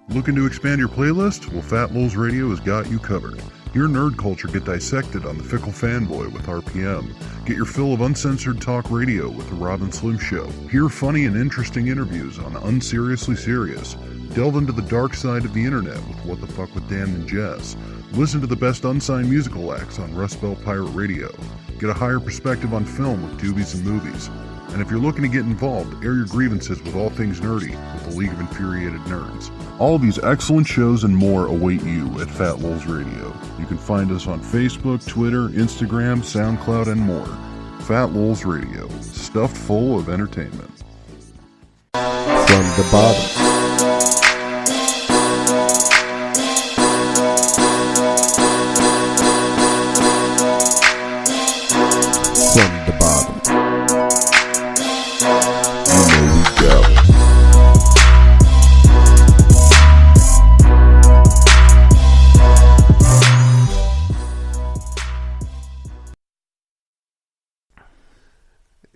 Looking to expand your playlist? Well, Fat Lulz Radio has got you covered. Hear nerd culture get dissected on The Fickle Fanboy with RPM. Get your fill of uncensored talk radio with The Rob and Slim Show. Hear funny and interesting interviews on Unseriously Serious. Delve into the dark side of the internet with What the Fuck with Dan and Jess. Listen to the best unsigned musical acts on Rust Belt Pirate Radio. Get a higher perspective on film with Doobies and Movies. And if you're looking to get involved, air your grievances with all things nerdy with the League of Infuriated Nerds. All of these excellent shows and more await you at Fat Lulz Radio. You can find us on Facebook, Twitter, Instagram, SoundCloud, and more. Fat Lulz Radio, stuffed full of entertainment. From the bottom. From the bottom. You know we go.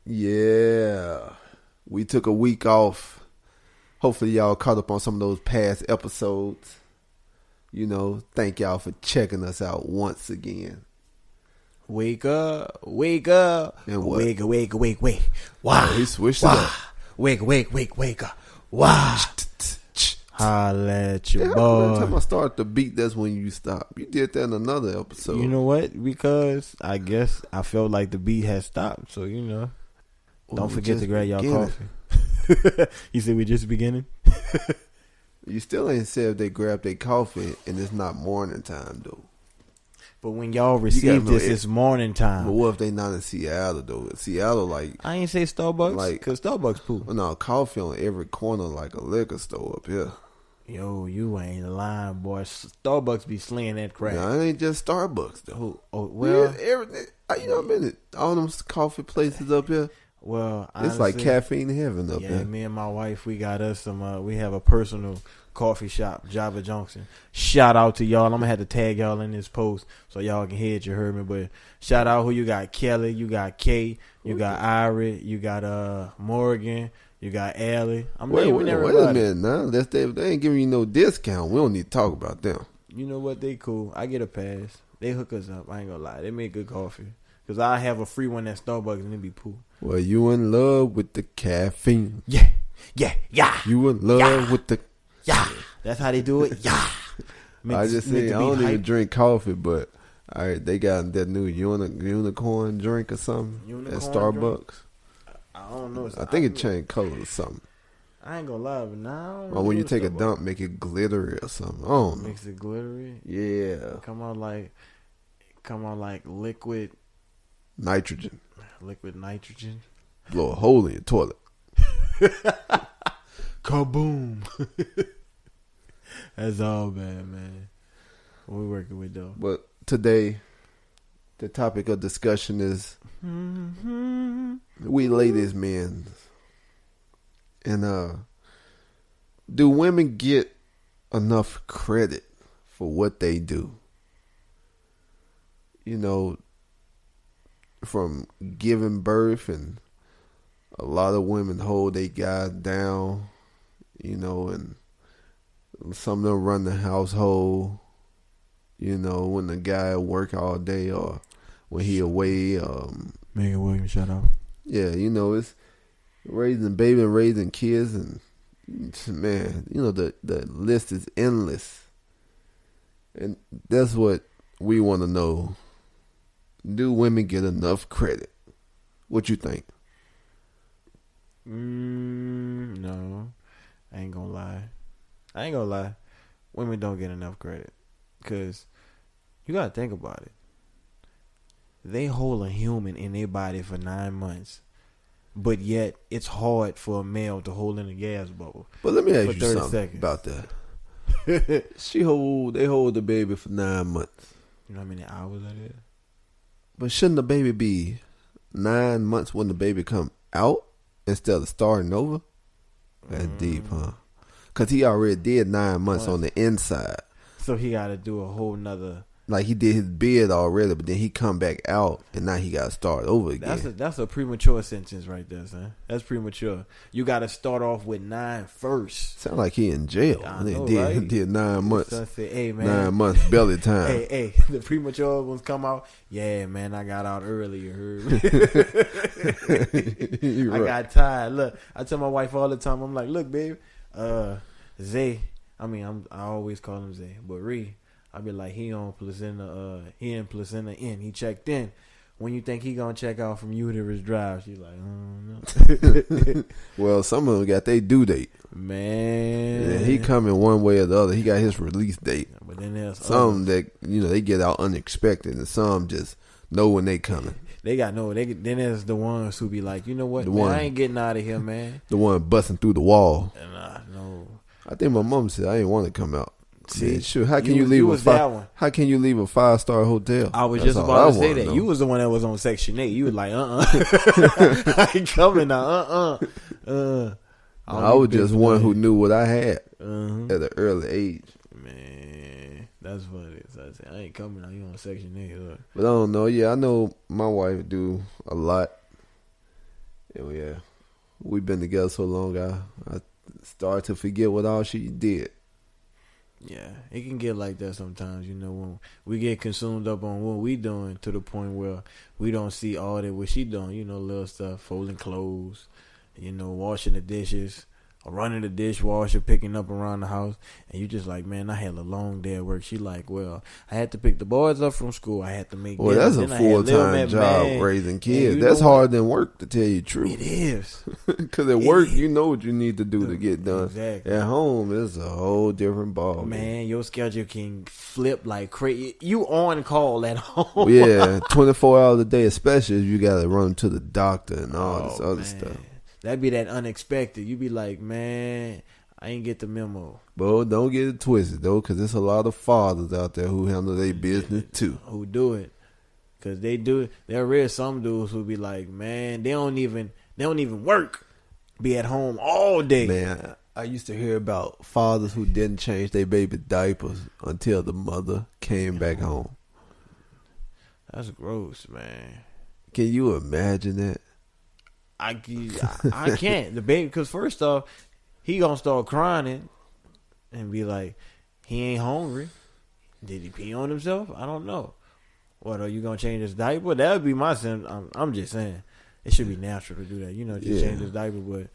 Yeah. We took a week off. Hopefully y'all caught up on some of those past episodes. You know, thank y'all for checking us out once again. Wake up, wake up, and what? wake, wake, wake, wake. Wow, he switched it up. Wake, wake, wake, wake up. Wow. Holla at your boy. Every time I start the beat, that's when you stop. You did that in another episode. You know what? Because I guess I felt like the beat had stopped. So, you know, don't forget to grab y'all coffee. You said we just beginning? You still ain't said if they grab their coffee and it's not morning time, though. But when y'all receive this, it's morning time. But what if they not in Seattle, though? Seattle, like... I ain't say Starbucks, because Starbucks poop. No, coffee on every corner like a liquor store up here. Yo, you ain't lying, boy. Starbucks be slinging that crap. Yeah, it ain't just Starbucks, though. Oh, well... Yeah, everything. You know, I mean, all them coffee places up here. Well, honestly, it's like caffeine heaven up there. Yeah, me and my wife, we got us some. We have a personal coffee shop, Java Junction. Shout out to y'all. I'm gonna have to tag y'all in this post so y'all can hear it. You heard me, but shout out who you got: Kelly, you got Kay, you got Irie, you got Morgan, you got Allie. Wait a minute now. They ain't giving you no discount. We don't need to talk about them. You know what? They cool. I get a pass. They hook us up. I ain't gonna lie. They make good coffee. Cause I have a free one at Starbucks and it be cool. Well, you in love with the caffeine? Yeah, yeah, yeah. You in love with the? Yeah, that's how they do it. Yeah. I just say I don't even drink coffee, but they got that new unicorn drink or something at Starbucks. Drink? I don't know. I think it changed color or something. I ain't gonna lie, but now. Or when you take a dump, make it glittery or something. I don't know. Makes it glittery. Yeah. Come on like liquid. Nitrogen. Liquid nitrogen. Blow a hole in your toilet. Kaboom. That's all bad, man. What we working with, though? But today, the topic of discussion is we ladies men. And do women get enough credit for what they do? You know, from giving birth, and a lot of women hold their guys down, you know, and some of them run the household, you know, when the guy work all day or when he away. Megan Williams, shout out. Yeah, you know, it's raising baby and raising kids, and man, you know, the list is endless. And that's what we want to know. Do women get enough credit? What you think? No. I ain't gonna lie. Women don't get enough credit. Because you gotta think about it. They hold a human in their body for 9 months. But yet, it's hard for a male to hold in a gas bubble. But let me ask you something about that. They hold the baby for 9 months. You know how many hours that is? But shouldn't the baby be 9 months when the baby come out instead of starting over? That's deep, huh? Because he already did 9 months on the inside. So he got to do a whole nother like he did his bid already, but then he come back out, and now he got to start over again. That's a premature sentence right there, son. That's premature. You got to start off with 9 first. Sound like he in jail. I know, He right? did 9 months. Son said, hey, man. 9 months belly time. Hey, the premature ones come out. Yeah, man, I got out early. You heard me? I got tired. Look, I tell my wife all the time. I'm like, look, babe, Zay. I always call him Zay, but Ree. I be like, he in Placenta Inn. He checked in. When you think he gonna check out from you to his drive? She's like, no. Well, some of them got their due date. Man. Yeah, he coming one way or the other. He got his release date. But then there's some that they get out unexpected, and some just know when they coming. Then there's the ones who be like, you know what, man, I ain't getting out of here, man. The one busting through the wall. And I know. I think my mom said I didn't want to come out. See, man, sure. How can you leave a 5-star hotel? I was just about to say that. You was the one that was on Section 8. You was like, I ain't coming now. I was just one who knew what I had at an early age. Man, that's funny. So I said, I ain't coming now. You on Section 8. But I don't know. Yeah, I know my wife do a lot. Yeah, we've been together so long. I started to forget what all she did. Yeah, it can get like that sometimes, when we get consumed up on what we doing to the point where we don't see all that what she doing, little stuff, folding clothes, washing the dishes, or running the dishwasher, picking up around the house, and you just like, man, I had a long day at work. She like, well, I had to pick the boys up from school. I had to make dinner. That's a full-time job, raising kids. That's harder than work, to tell you the truth. It is. Because at work, you know what you need to do to get done. Exactly. At home, it's a whole different ball. Man, your schedule can flip like crazy. You on call at home. Yeah, 24 hours a day, especially if you got to run to the doctor and all this other stuff. That'd be that unexpected. You be like, man, I ain't get the memo. But don't get it twisted, though, because there's a lot of fathers out there who handle their business, too. Who do it. Because they do it. There is some dudes who be like, man, they don't even work. Be at home all day. Man, I used to hear about fathers who didn't change their baby diapers until the mother came back home. That's gross, man. Can you imagine that? I can't. The baby, because first off, he gonna start crying and be like, he ain't hungry. Did he pee on himself? I don't know. What, are you gonna change his diaper? That would be my sense. I'm just saying, it should be natural to do that. Change his diaper. But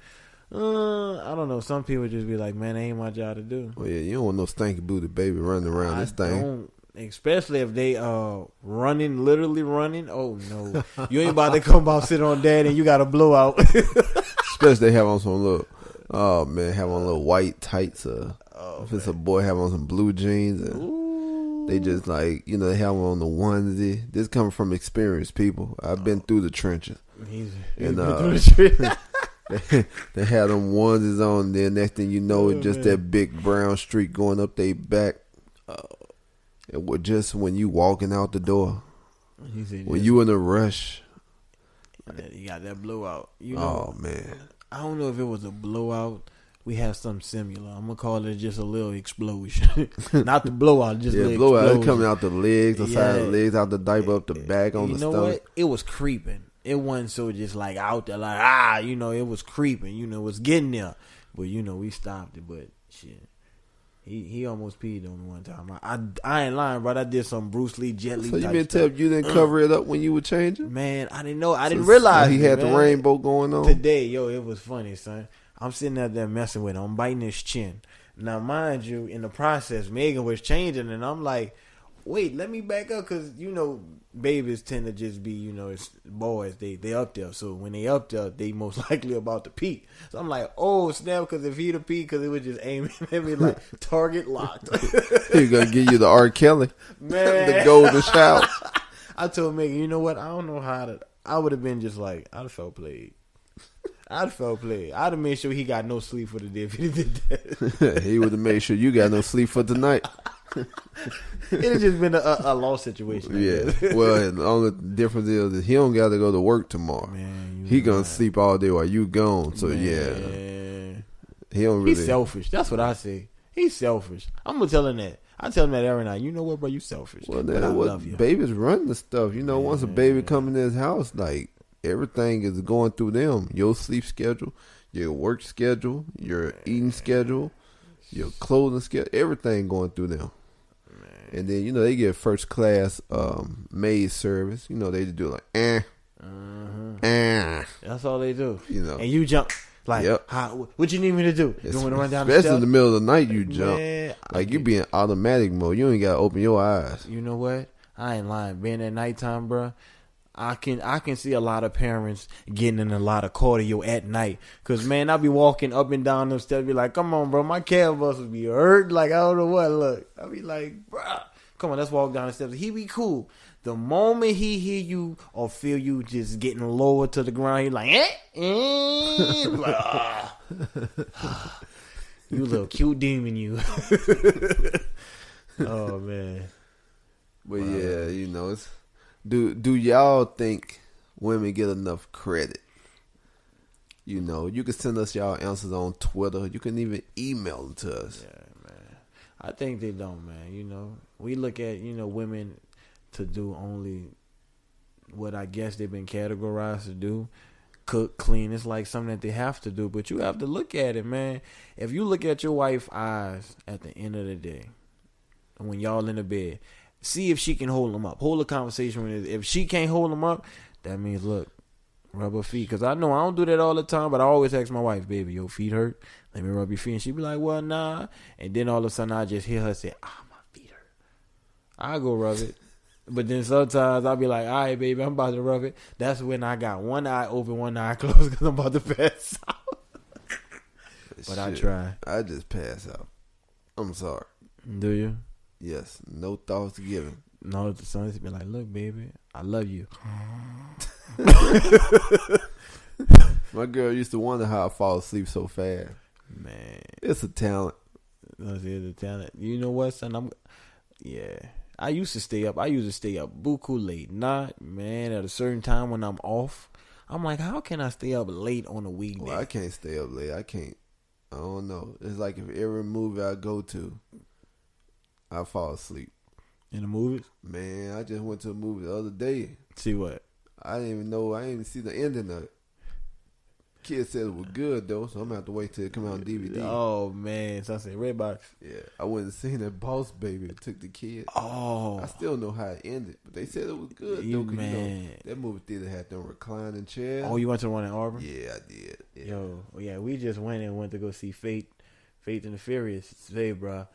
I don't know. Some people just be like, man, that ain't my job to do. Well, yeah, you don't want no stinky booty baby running around this thing. Especially if they literally running. Oh no, you ain't about to come out sit on dad and you got a blowout. Especially they have on some little, have on little white tights. If it's a boy, have on some blue jeans. And they just like they have on the onesie. This coming from experienced people. I've been through the trenches. He's and they had them onesies on. Then next thing you know, it's just that big brown streak going up their back. It was just when you walking out the door, when you in a rush, you got that blowout. Oh man, I don't know if it was a blowout. We have something similar. I'm gonna call it just a little explosion, not the blowout, just a little blowout. Explosion. It coming out the legs, the side of the legs, out the diaper, up the back on the stomach. You know what? It was creeping. It wasn't so just like out there, like it was creeping. It was getting there, but we stopped it. But shit. He almost peed on me one time. I ain't lying, bro. I did some Bruce Lee Jet Li. So you been telling you didn't cover it up when you were changing? Man, I didn't know. I didn't realize he had the rainbow going on today. Yo, it was funny, son. I'm sitting out there messing with him. I'm biting his chin. Now, mind you, in the process, Megan was changing, and I'm like, wait, let me back up, because babies tend to just be, it's boys, they up there. So when they up there, they most likely about to peak. So I'm like, oh snap, because if he'd have peaked, because it was just aiming at me like target locked. He's gonna give you the R. Kelly, man, the golden shower. I told Megan, you know what? I don't know how to. I would have been just like, I'd have felt played. I'd have made sure he got no sleep for the day if he did that. He would have made sure you got no sleep for tonight. It has just been a lost situation. Yeah. Well, the only difference is that he don't got to go to work tomorrow. Man, he gonna sleep all day while you gone. So yeah, he don't really. He's selfish. That's what I say. He's selfish. I'm gonna tell him that. I tell him that every night. You know what, bro? You selfish. Well, but I what love you. babies run the stuff. You know, once a baby come in this house, like everything is going through them. Your sleep schedule, your work schedule, your eating schedule, your clothing schedule, everything going through them. Man. And then they get first class maid service. They do like That's all they do. And you jump. Like, what you need me to do? You want to run down the steps? Especially in the middle of the night, you jump. Man, like you be in automatic mode. You ain't got to open your eyes. You know what? I ain't lying. Being at nighttime, bro, I can see a lot of parents getting in a lot of cardio at night. Because, man, I be walking up and down them steps, be like, come on, bro, my calf muscles be hurt. Like, I don't know what. Look, I be like, bro, come on, let's walk down the steps. He be cool. The moment he hear you or feel you just getting lower to the ground, he like, you little cute demon, you. Oh man. But yeah, it's do y'all think women get enough credit? You can send us y'all answers on Twitter. You can even email them to us. Yeah, man. I think they don't, man. We look at women to do only what I guess they've been categorized to do. Cook, clean. It's like something that they have to do. But you have to look at it, man. If you look at your wife's eyes at the end of the day, when y'all in the bed, see if she can hold them up. Hold a conversation with her. If she can't hold them up, that means, look, rub her feet. Because I know I don't do that all the time, but I always ask my wife, baby, your feet hurt? Let me rub your feet. And she be like, well, nah. And then all of a sudden I just hear her say, my feet hurt. I go rub it. But then sometimes I'll be like, all right, baby, I'm about to rub it. That's when I got one eye open, one eye closed because I'm about to pass out. But I try. I just pass out. I'm sorry. Do you? Yes. No thoughts given. No, the son's be like, look, baby, I love you. My girl used to wonder how I fall asleep so fast. Man. It's a talent. It's a talent. You know what, son? I used to stay up. Buku late. Not, man, at a certain time when I'm off. I'm like, how can I stay up late on a weekday? Well, I can't stay up late. I can't. I don't know. It's like if every movie I go to, I fall asleep. In the movies? Man, I just went to a movie the other day. See what? I didn't even know. I didn't even see the ending of it. Kids said it was good though, so I'm gonna have to wait till it come out on DVD. Oh man, so I said Redbox. Yeah, I went and seen that Boss Baby that took the kid. Oh, I still know how it ended, but they said it was good though. Man, that movie theater had them reclining chairs. Oh, you went to one in Auburn? Yeah, I did. Yeah. Yo, we just went to go see Faith and the Furious today, bro.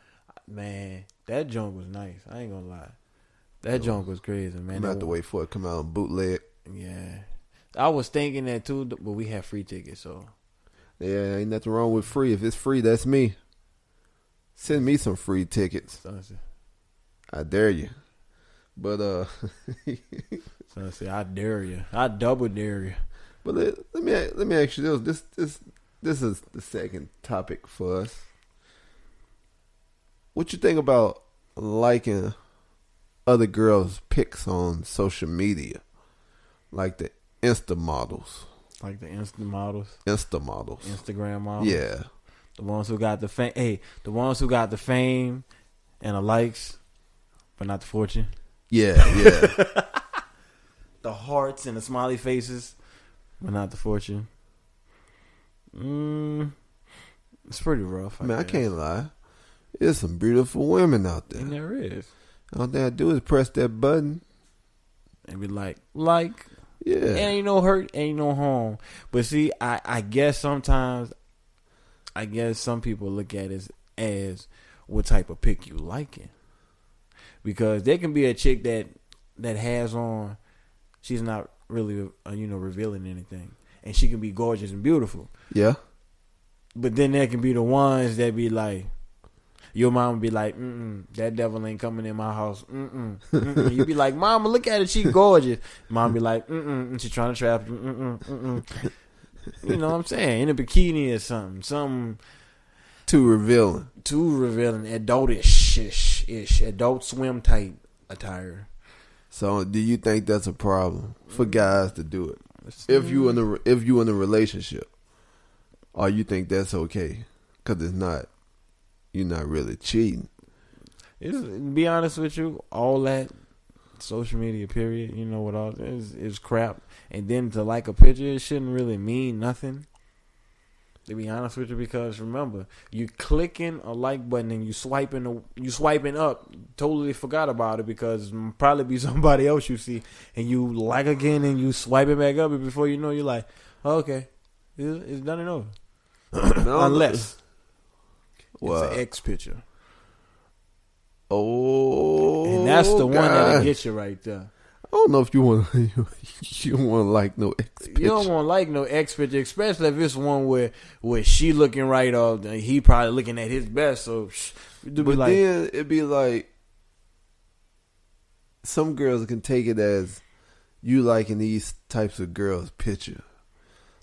Man, that joint was nice. I ain't gonna lie, that joint was crazy, man. I'm gonna have to wait for it to come out on bootleg. Yeah. I was thinking that too, but we had free tickets, so. Yeah, ain't nothing wrong with free. If it's free, that's me. Send me some free tickets. I dare you. But I dare you. I double dare you. But let me ask you this. This is the second topic for us. What you think about liking other girls' pics on social media, like the Insta models? Like the Insta models? Insta models. Instagram models? Yeah. The ones who got the fame. Hey, the ones who got the fame and the likes, but not the fortune. Yeah. The hearts and the smiley faces, but not the fortune. It's pretty rough. I can't lie. There's some beautiful women out there. And there is. All they have to do is press that button. And be like. Yeah. Ain't no hurt, ain't no harm. But see, I guess sometimes, some people look at it as what type of pic you liking. Because there can be a chick that has on, she's not really, revealing anything. And she can be gorgeous and beautiful. Yeah. But then there can be the ones that be like, your mom be like, that devil ain't coming in my house. You be like, Mama, look at her, she gorgeous. Mom be like, she trying to trap you. You know what I'm saying? In a bikini or something too revealing, adultish, adult swim type attire. So, do you think that's a problem for guys to do it? If you in a relationship, or you think that's okay? Because it's not. you're not really cheating. Be honest with you, all that social media period, you know what all is crap. And then to like a picture, it shouldn't really mean nothing. To be honest with you, because remember, you clicking a like button and you swiping up, totally forgot about it because it probably be somebody else you see, and you like again and you swipe it back up, and before you know, you're like, oh, okay, it's done and over. Unless it's an X picture. Oh, and that's the one that'll get you right there. I don't know if you want you don't want to like no X picture. You don't want to like no X picture, especially if it's one where she looking right off, and he probably looking at his best. So, but then it'd be like some girls can take it as you liking these types of girls' picture.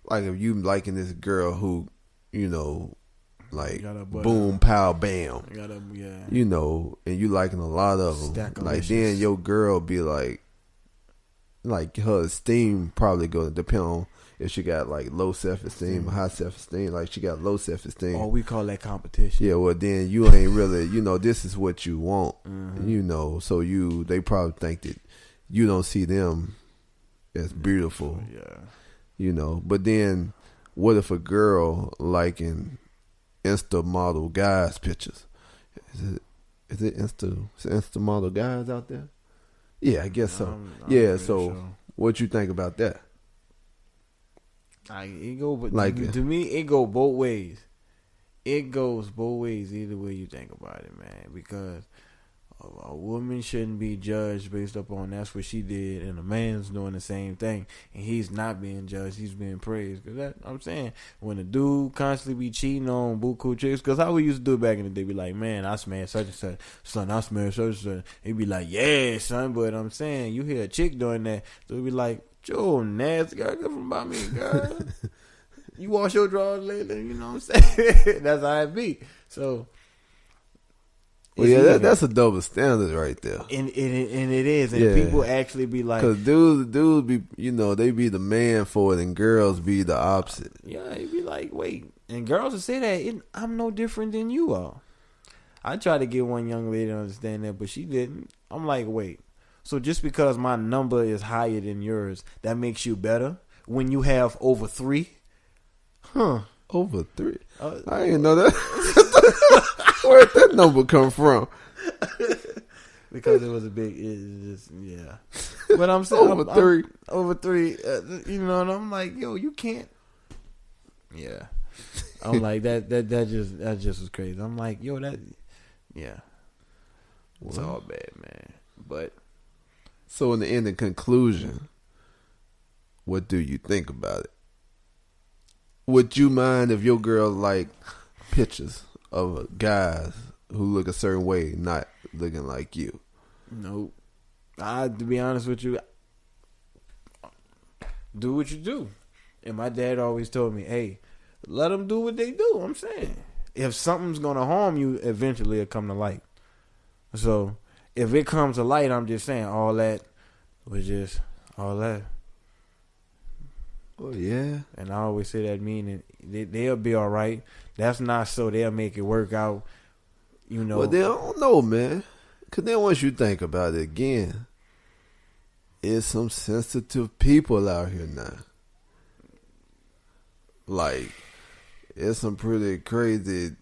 Like if you liking this girl who, you know, like boom, pow, bam, you know, and you liking a lot of them. Like then your girl be like her esteem probably going to depend on if she got like low self-esteem or high self-esteem. Like she got low self-esteem. Oh, we call that competition. Yeah, well then you ain't really, you know, this is what you want, you know, so they probably think that you don't see them as beautiful, you know. But then what if a girl liking Insta model guys pictures? Is it Insta model guys out there? Yeah, I guess so. I'm so sure. What you think about that? To me, it go both ways. It goes both ways either way you think about it, man. Because a woman shouldn't be judged based upon that's what she did, and a man's doing the same thing, and he's not being judged, he's being praised. Because I'm saying, when a dude constantly be cheating on buku chicks, because how we used to do it back in the day, be like, man, I smashed such and such, son, I smashed such and such. He'd be like, yeah, son, but I'm saying, you hear a chick doing that, so it'd be like, Joe, nasty girl, come from by me, girl. You wash your drawers lately, you know what I'm saying? That's how it be. So, well, yeah, that's a double standard right there. And it is. And people actually be like... Because dudes be, you know, they be the man for it, and girls be the opposite. Yeah, they be like, wait. And girls will say that, I'm no different than you are. I tried to get one young lady to understand that, but she didn't. I'm like, wait. So just because my number is higher than yours, that makes you better? When you have over 3? Huh. Over 3? I didn't know that. Where'd that number come from? Because it was a big, yeah. But I'm saying over 3. Over 3, you know, and I'm like, yo, you can't. Yeah. I'm like, that just was crazy. I'm like, yo, yeah. It's all bad, man. But. So in the end, in conclusion, what do you think about it? Would you mind if your girl like pictures of guys who look a certain way, not looking like you? Nope. To be honest with you, do what you do. And my dad always told me, hey, let them do what they do. I'm saying, if something's going to harm you, eventually it'll come to light. So if it comes to light, I'm just saying all that was just all that. Oh, yeah. And I always say that meaning they'll be all right. That's not so they'll make it work out, you know. Well, they don't know, man. Because then once you think about it again, it's some sensitive people out here now. Like, it's some pretty crazy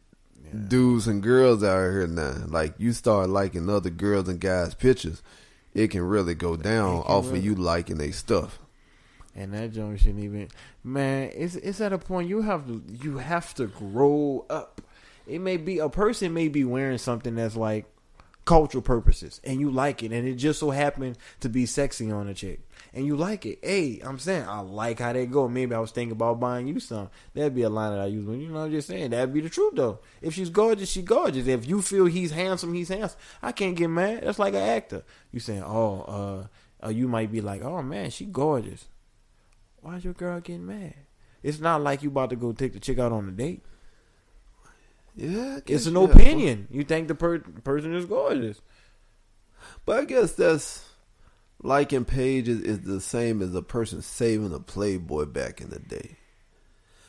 dudes and girls out here now. Like, you start liking other girls and guys' pictures, it can really go down off of you liking their stuff. And that joint shouldn't even, man. It's at a point you have to grow up. It may be a person may be wearing something that's like cultural purposes, and you like it, and it just so happened to be sexy on a chick, and you like it. Hey, I'm saying I like how they go. Maybe I was thinking about buying you some. That'd be a line that I use. You know, I'm just saying that'd be the truth though. If she's gorgeous, she's gorgeous. If you feel he's handsome, he's handsome. I can't get mad. That's like an actor. You saying, you might be like, oh man, she gorgeous. Why's your girl getting mad? It's not like you about to go take the chick out on a date. Yeah, it's an opinion. You think the person is gorgeous. But I guess that's liking pages is the same as a person saving a Playboy back in the day.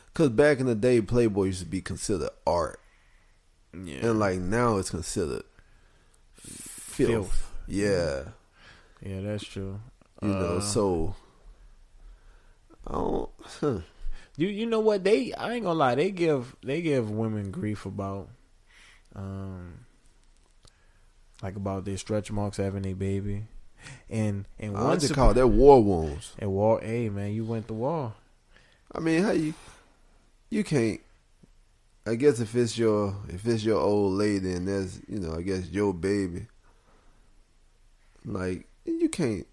Because back in the day, Playboy used to be considered art. Yeah. And like now it's considered filth. Yeah. Yeah, that's true. You know, so I don't. You know what, I ain't gonna lie, they give women grief about like about their stretch marks having a baby. And once they call that war wounds. And war, hey man, you went to war. I mean, how you can't. I guess if it's your old lady and that's, you know, I guess your baby. Like, you can't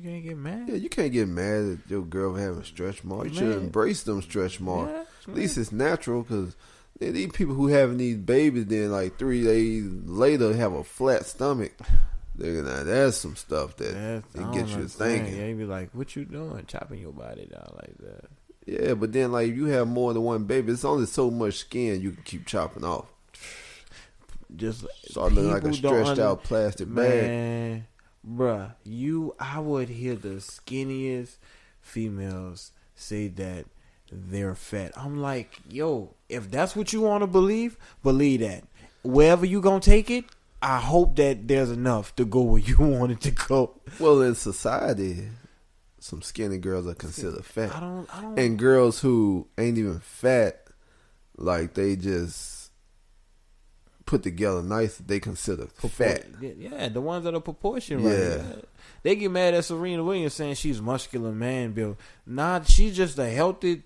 get mad. Yeah, you can't get mad at your girl for having stretch marks. You should embrace them stretch marks. Yeah, at least it's natural, because these people who having these babies, then like 3 days later have a flat stomach. Now that's some stuff that it gets you thinking. Yeah, you be like, what you doing? Chopping your body down like that. Yeah, but then like you have more than one baby, it's only so much skin you can keep chopping off. Just start looking like a stretched out plastic bag. Man, bruh, I would hear the skinniest females say that they're fat. I'm like, yo, if that's what you want to believe that. Wherever you gonna take it, I hope that there's enough to go where you want it to go. Well, in society, some skinny girls are considered fat. I don't. And girls who ain't even fat, like they just put together nice, they consider fat. Yeah, the ones that are proportion right. Yeah. They get mad at Serena Williams saying she's muscular man build. Nah, she's just a healthy,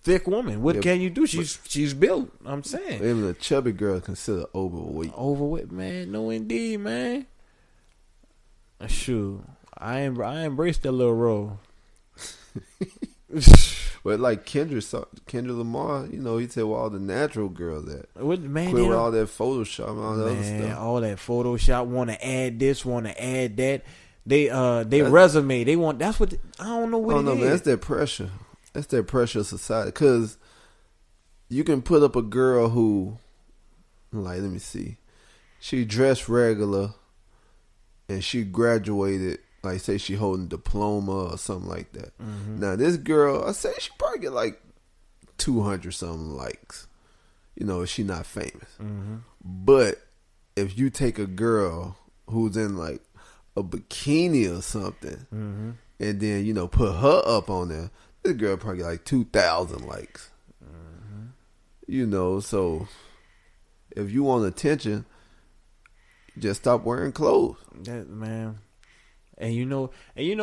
thick woman. What can you do? She's built. I'm saying. Even a chubby girl considered overweight. Overweight, man. No, indeed, man. Shoot, I embraced that little role. But like Kendrick Lamar, you know, he said, well, all the natural girls that quit with all that Photoshop and all that other stuff. All that Photoshop, want to add this, want to add that. They resume. They want. That's what I don't know what it is. Man, that's that pressure. That's that pressure of society. Because you can put up a girl who, like, let me see, she dressed regular, and she graduated. Like, say she holding a diploma or something like that. Mm-hmm. Now, this girl, I say she probably get like 200 something likes. You know, if she not famous. Mm-hmm. But if you take a girl who's in like a bikini or something, mm-hmm. and then, you know, put her up on there, this girl probably get like 2,000 likes. Mm-hmm. You know, so if you want attention, just stop wearing clothes. That, man. And you know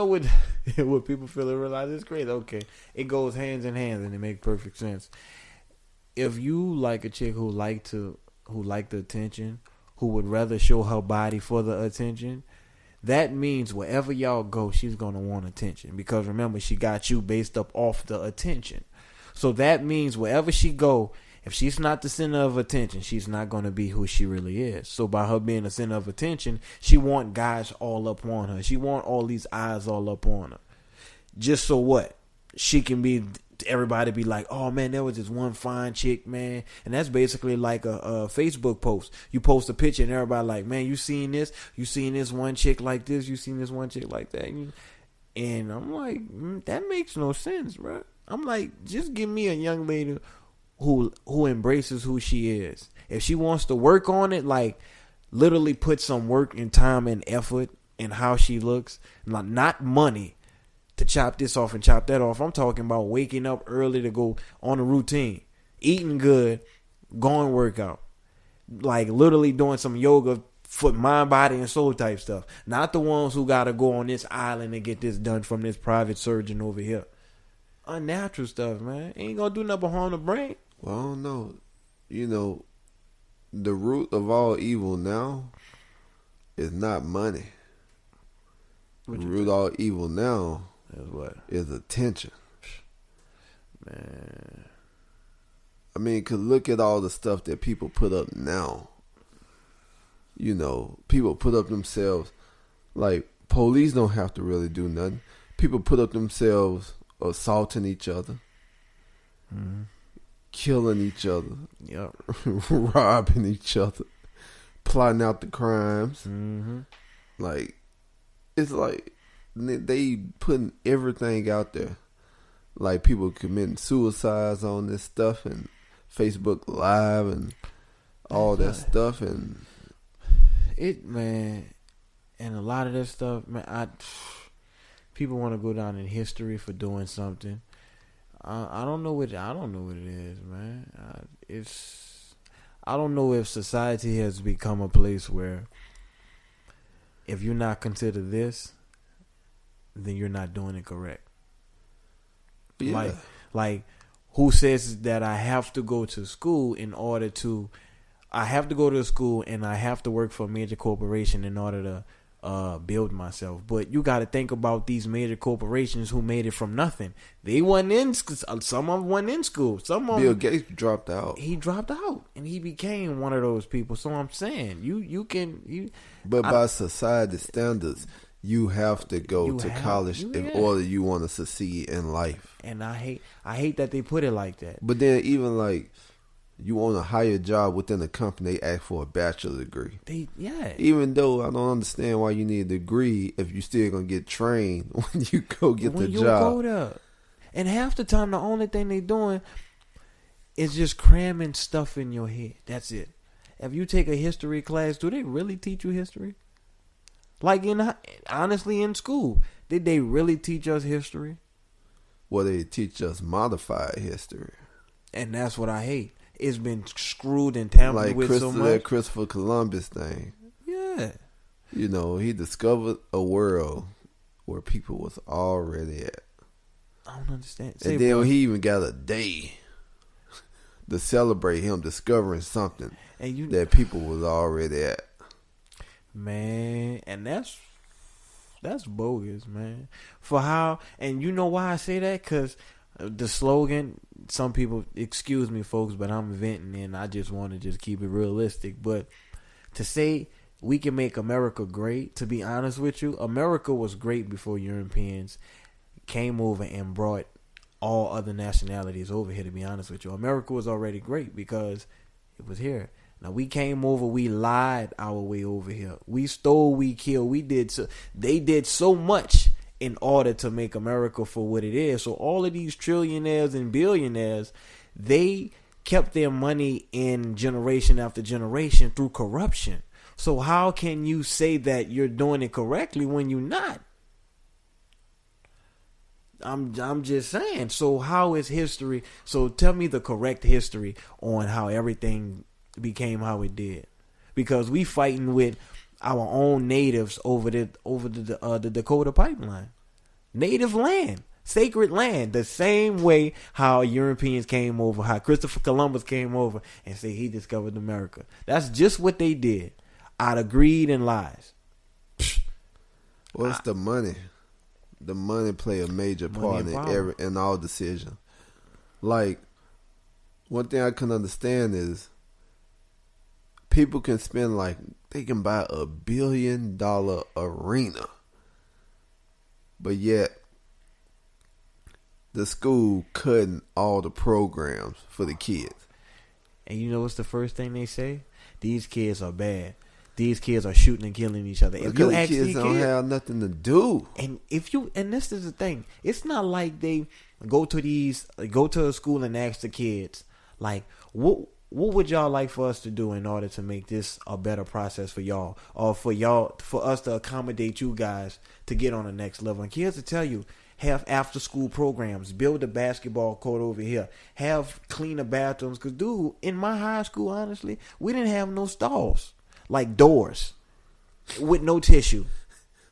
what what people feel and realize it's crazy. Okay, it goes hands in hands, and it makes perfect sense. If you like a chick who like the attention, who would rather show her body for the attention, that means wherever y'all go, she's gonna want attention. Because remember, she got you based up off the attention. So that means wherever she go, if she's not the center of attention, she's not going to be who she really is. So by her being the center of attention, she want guys all up on her. She want all these eyes all up on her. Just so what? She can be, everybody be like, oh man, there was this one fine chick, man. And that's basically like a Facebook post. You post a picture and everybody like, man, you seen this? You seen this one chick like this? You seen this one chick like that? And I'm like, that makes no sense, bro. I'm like, just give me a young lady who embraces who she is. If she wants to work on it, like literally put some work and time and effort in how she looks, not money to chop this off and chop that off. I'm talking about waking up early to go on a routine, eating good, going workout, like literally doing some yoga for mind, body, and soul type stuff. Not the ones who got to go on this island and get this done from this private surgeon over here. Unnatural stuff, man. Ain't gonna do nothing but harm the brain. Well, I don't know. You know, the root of all evil now is not money. The root of all evil now is what? Is attention. Man. I mean, because look at all the stuff that people put up now. You know, people put up themselves, like, police don't have to really do nothing. People put up themselves assaulting each other. Mm-hmm. Killing each other, yep. Robbing each other, plotting out the crimes. Mm-hmm. Like, it's like they putting everything out there. Like, people committing suicides on this stuff and Facebook Live, and all that stuff, and and a lot of that stuff, man. People want to go down in history for doing something. I don't know what it is, man. I don't know if society has become a place where if you're not considered this, then you're not doing it correct. yeah. Like who says that I have to go to school I have to go to school and I have to work for a major corporation in order to build myself. But you got to think about these major corporations who made it from nothing. They weren't in. Some of them weren't in school. Some of Bill them, Gates dropped out. He dropped out, and he became one of those people. So I'm saying, But by society standards, you have to go to college in order you want to succeed in life. And I hate that they put it like that. But then even like you want a higher job within the company, they ask for a bachelor's degree. Even though I don't understand why you need a degree if you still gonna get trained when you go get the job. Go there. And half the time, the only thing they doing is just cramming stuff in your head. That's it. If you take a history class, do they really teach you history? Like honestly, in school, did they really teach us history? Well, they teach us modified history, and that's what I hate. It's been screwed and tampered with so much. Like Christopher Columbus thing. Yeah. You know, he discovered a world where people was already at. I don't understand. And then he even got a day to celebrate him discovering something that people was already at. Man, and that's bogus, man. For how, and you know why I say that? Because the slogan, some people, excuse me folks, but I'm venting and I just want to just keep it realistic. But to say we can make America great, to be honest with you, America was great before Europeans came over and brought all other nationalities over here, to be honest with you. America was already great because it was here. Now we came over, we lied our way over here. We stole, we killed, they did so much in order to make America for what it is. So all of these trillionaires and billionaires, they kept their money in generation after generation through corruption. So how can you say that you're doing it correctly when you're not? I'm just saying. So how is history? So tell me the correct history on how everything became how it did, because we fighting with our own natives over the Dakota pipeline, native land, sacred land, the same way how Europeans came over, how Christopher Columbus came over and say he discovered America. That's just what they did out of greed and lies. What's the money? The money play a major part in all decisions. Like, one thing I can understand is people can spend they can buy $1 billion arena, but yet the school cutting all the programs for the kids. And you know what's the first thing they say? These kids are bad. These kids are shooting and killing each other. If you ask kids don't have nothing to do. And this is the thing, it's not like they go to a school and ask the kids, like, what would y'all like for us to do in order to make this a better process for y'all, or for us to accommodate you guys to get on the next level? And kids will tell you, have after school programs, build a basketball court over here, have cleaner bathrooms. Because, dude, in my high school, honestly, we didn't have no stalls, like doors, with no tissue.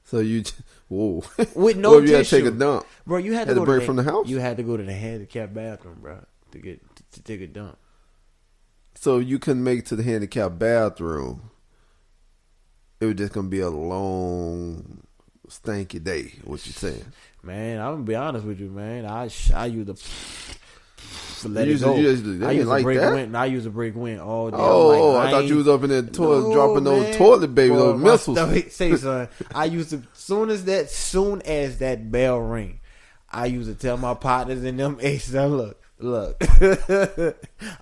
So you, whoa, with no tissue. You had to take a dump, bro. You had to go break from the house. You had to go to the handicapped bathroom, bro, to take a dump. So you couldn't make it to the handicapped bathroom. It was just gonna be a long, stanky day. What you saying? Man, I'm gonna be honest with you, man. I use the let it go. I use a break wind all day. Oh, I thought you was up in the toilet dropping those toilet baby, those missiles. Say, son, I used to soon as that bell ring, I used to tell my partners in them, hey, son, look,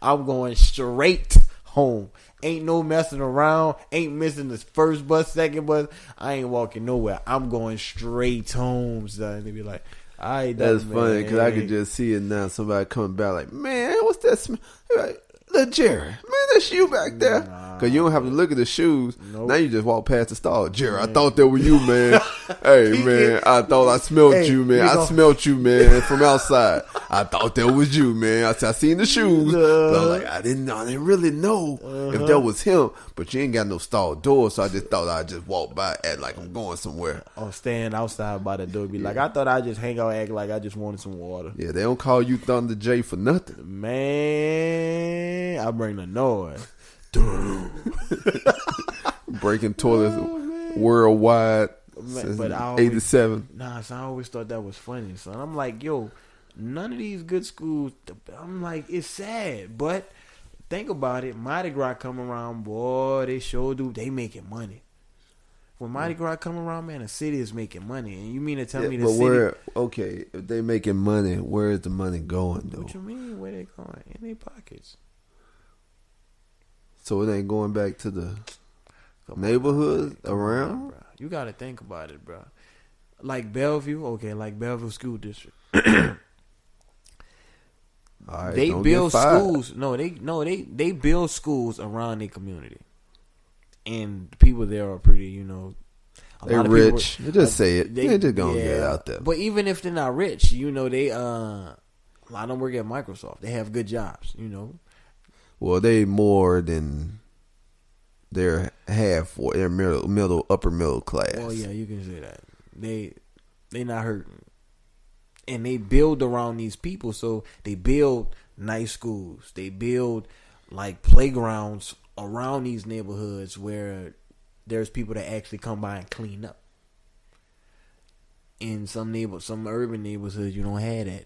I'm going straight home. Ain't no messing around. Ain't missing the first bus, second bus. I ain't walking nowhere. I'm going straight home, son. They be like, all right, that's funny because I could just see it now. Somebody coming back like, man, what's that smell? Like, Look, Jerry, man, that's you back there. Because you don't have to look at the shoes. Nope. Now you just walk past the stall. Jerry, I thought that was you, man. Hey, man, I thought I smelled you, man. I smelled you, man, from outside. I thought that was you, man. I seen the shoes. But I'm like, I didn't really know if that was him. But you ain't got no stall door, so I just thought I'd just walk by, act like I'm going somewhere. Or stand outside by the door, be like, I thought I'd just hang out, act like I just wanted some water. Yeah, they don't call you Thunder J for nothing. Man, I bring the noise. Breaking toilets worldwide Man, since I 87. I always thought that was funny, son. I'm like, yo, none of these good schools, I'm like, it's sad, but think about it. Mardi Gras come around, boy, they sure do. They making money. When Mardi Gras come around, man, the city is making money. And you mean to tell me the city... Okay, if they making money, where is the money going, though? What you mean, where they going? In their pockets. So it ain't going back to the neighborhood around? Bro. You got to think about it, bro. Like Bellevue, like Bellevue School District. Right, they build schools. They build schools around their community. And the people there are pretty, They're rich. They just say it. They just gonna get it out there. But even if they're not rich, they a lot of them work at Microsoft. They have good jobs, Well, they more than they're half or they're upper middle class. Well, yeah, you can say that. They not hurting. And they build around these people, so they build nice schools. They build like playgrounds around these neighborhoods where there's people that actually come by and clean up. In some urban neighborhoods, you don't have that.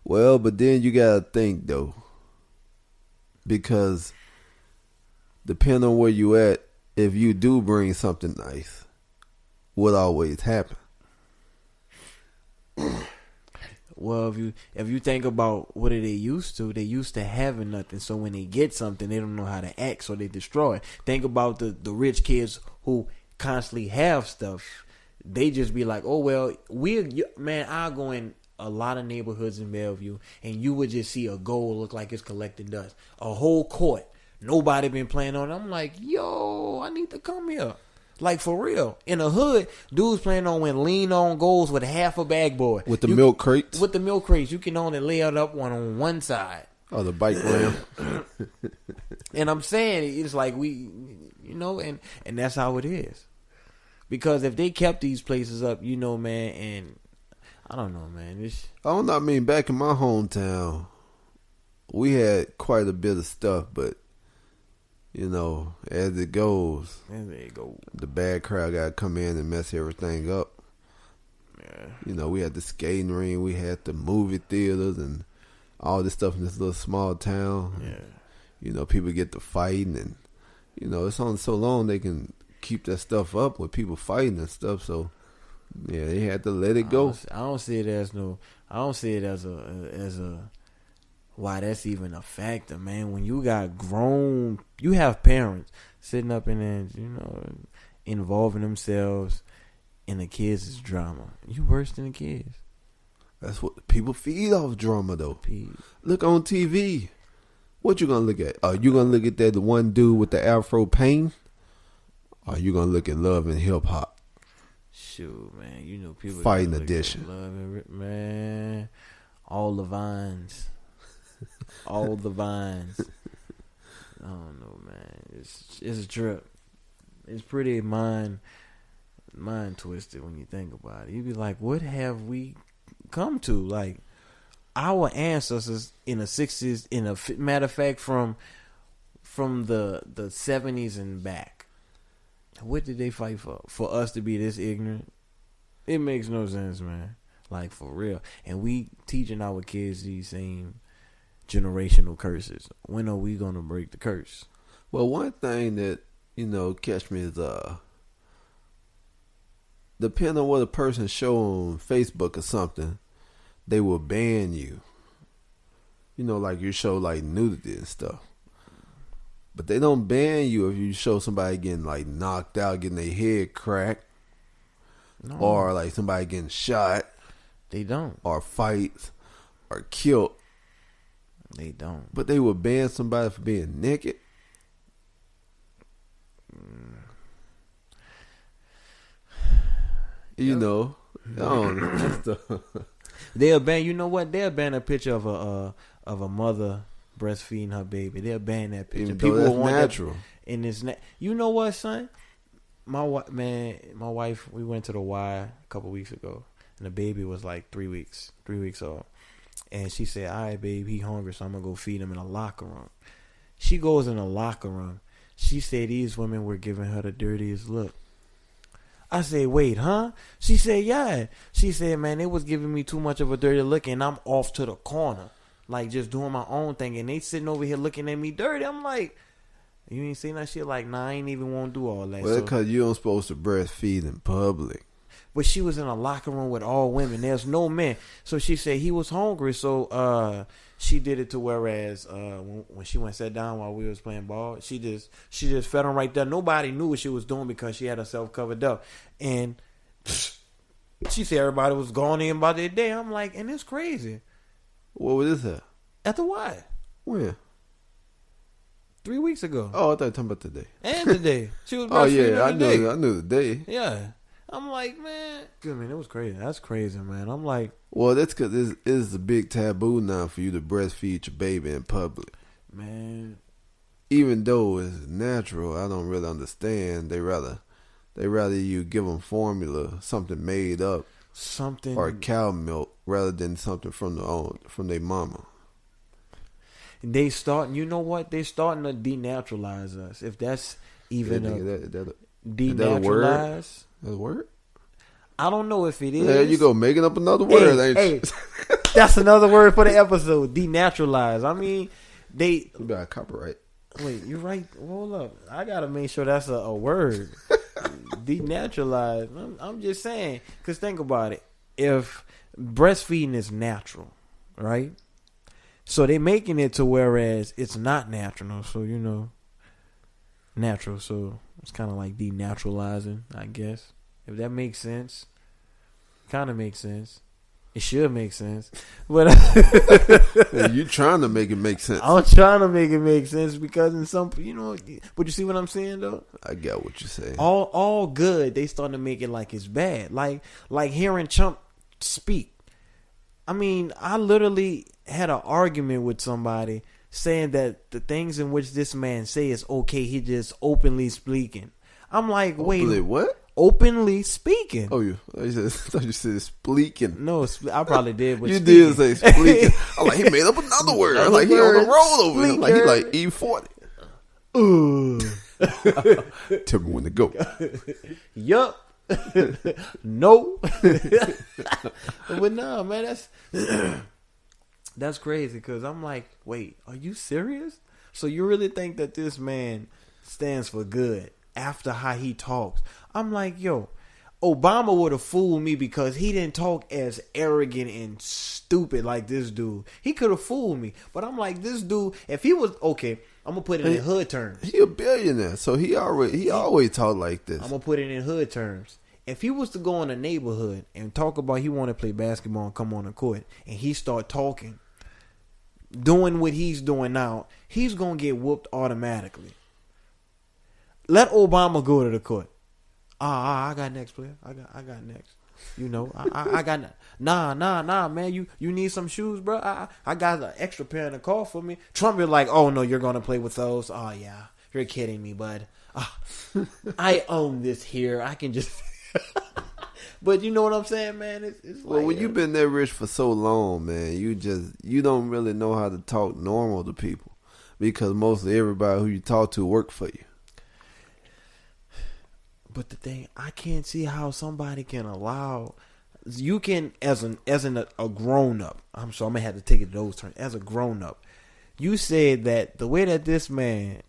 Well, but then you gotta think though, because depending on where you at, if you do bring something nice, what always happen? Well, if you think about what are they used to having nothing. So when they get something, they don't know how to act, so they destroy it. Think about the rich kids who constantly have stuff. They just be like, oh well, I'll go in a lot of neighborhoods in Bellevue, and you would just see a goal look like it's collecting dust. A whole court, nobody been playing on it. I'm like, yo, I need to come here. Like, for real. In the hood, dudes playing on when lean on goals with half a backboard. With the milk crates? With the milk crates. You can only lay it up on one side. Oh, the bike ramp. And I'm saying, it's like and that's how it is. Because if they kept these places up, man, and I don't know, man. I mean, back in my hometown, we had quite a bit of stuff, but as it goes, the bad crowd got to come in and mess everything up. Yeah. We had the skating ring, we had the movie theaters, and all this stuff in this little small town. Yeah. People get to fighting, and it's only so long they can keep that stuff up with people fighting and stuff. So yeah, they had to let it go. I don't see it as a why that's even a factor, man. When you have parents sitting up in there, involving themselves in the kids' drama. You worse than the kids. That's what people feed off drama, though. Look on TV. What you gonna look at? Are you gonna look at the one dude with the Afro pain? Or are you gonna look at Love and Hip Hop? Shoot, man. People Fighting Edition. Man, all the vines. All the vines. I don't know, man. It's a trip. It's pretty mind twisted when you think about it. You be like, what have we come to? Like, our ancestors in the 60s, matter of fact, from the 70s and back, what did they fight for? For us to be this ignorant? It makes no sense, man. Like, for real. And we teaching our kids these same generational curses. When are we gonna break the curse? Well, one thing that catch me is depending on what a person show on Facebook or something, they will ban you. Like you show like nudity and stuff, but they don't ban you if you show somebody getting like knocked out, getting their head cracked, or like somebody getting shot. They don't, or fights, or killed. They don't. But they would ban somebody for being naked. You know, they'll ban. You know what? They'll ban a picture of a mother breastfeeding her baby. They'll ban that picture. Even People though that's want natural. That, and it's you know what, son? My wife. We went to the Y a couple weeks ago, and the baby was like 3 weeks old. And she said, "All right, babe, he hungry, so I'm gonna go feed him in a locker room." She goes in a locker room. She said these women were giving her the dirtiest look. I said, wait, huh? She said, yeah. She said, man, they was giving me too much of a dirty look, and I'm off to the corner, like just doing my own thing, and they sitting over here looking at me dirty. I'm like, you ain't seen that shit? Like, nah, I ain't even want to do all that. Well, because you don't supposed to breastfeed in public. But she was in a locker room with all women. There's no men. So she said he was hungry. So she did it to whereas when she went sat down while we was playing ball, she just fed him right there. Nobody knew what she was doing because she had herself covered up. And she said everybody was going in about their day. I'm like, and it's crazy. What was this at? At the Y. When? 3 weeks ago. Oh, I thought you were talking about today. And today. She was oh yeah, I knew the day. Yeah. I'm like, man, good man, it was crazy. That's crazy, man. I'm like, well, that's because it is a big taboo now for you to breastfeed your baby in public. Man, even though it's natural, I don't really understand. They rather you give them formula, something made up, or cow milk, rather than something from their mama. They starting, you know what? They starting to denaturalize us. If that's even denaturalize. That's a word? I don't know if it is. There you go, making up another word, ain't you? That's another word for the episode. Denaturalize. I mean, you got copyright. Wait, you're right. Hold up. I gotta make sure that's a word. Denaturalize. I'm just saying, because think about it. If breastfeeding is natural, right? So they're making it to whereas it's not natural. So, you know, natural. So it's kind of like denaturalizing, I guess. If that makes sense. Kind of makes sense. It should make sense. But you trying to make it make sense. I'm trying to make it make sense because in some, you know, but you see what I'm saying though? I get what you're saying. All good, they starting to make it like it's bad. Like hearing Trump speak. I mean, I literally had an argument with somebody saying that the things in which this man say is okay, he just openly speaking. I'm like, wait, what? Openly speaking. Oh, I thought you said spleaking. No, I probably did. But you did say spleaking. I'm like, he made up another word. I'm like, he on the roll over here. Like, he like E40. Tell me when to go. Yup. No. But no, man, that's crazy because I'm like, wait, are you serious? So you really think that this man stands for good after how he talks? I'm like, yo, Obama would have fooled me because he didn't talk as arrogant and stupid like this dude. He could have fooled me. But I'm like, this dude, if he was, okay, I'm going to put it in hood terms. He a billionaire, so he always talk like this. I'm going to put it in hood terms. If he was to go in a neighborhood and talk about he want to play basketball and come on the court, and he start talking, doing what he's doing now, he's going to get whooped automatically. Let Obama go to the court. I got next, player. I got next. You know, I got nah, man. You need some shoes, bro? I got an extra pair in the car for me. Trump be like, oh no, you're gonna play with those? Oh yeah, you're kidding me, bud. I own this here. I can just. But you know what I'm saying, man? It's well, like, when you've been that rich for so long, man, you don't really know how to talk normal to people because mostly everybody who you talk to work for you. But the thing, I can't see how somebody can allow. You can, as a grown up. I'm sorry, I'm gonna have to take it to those terms. As a grown up, you said that the way that this man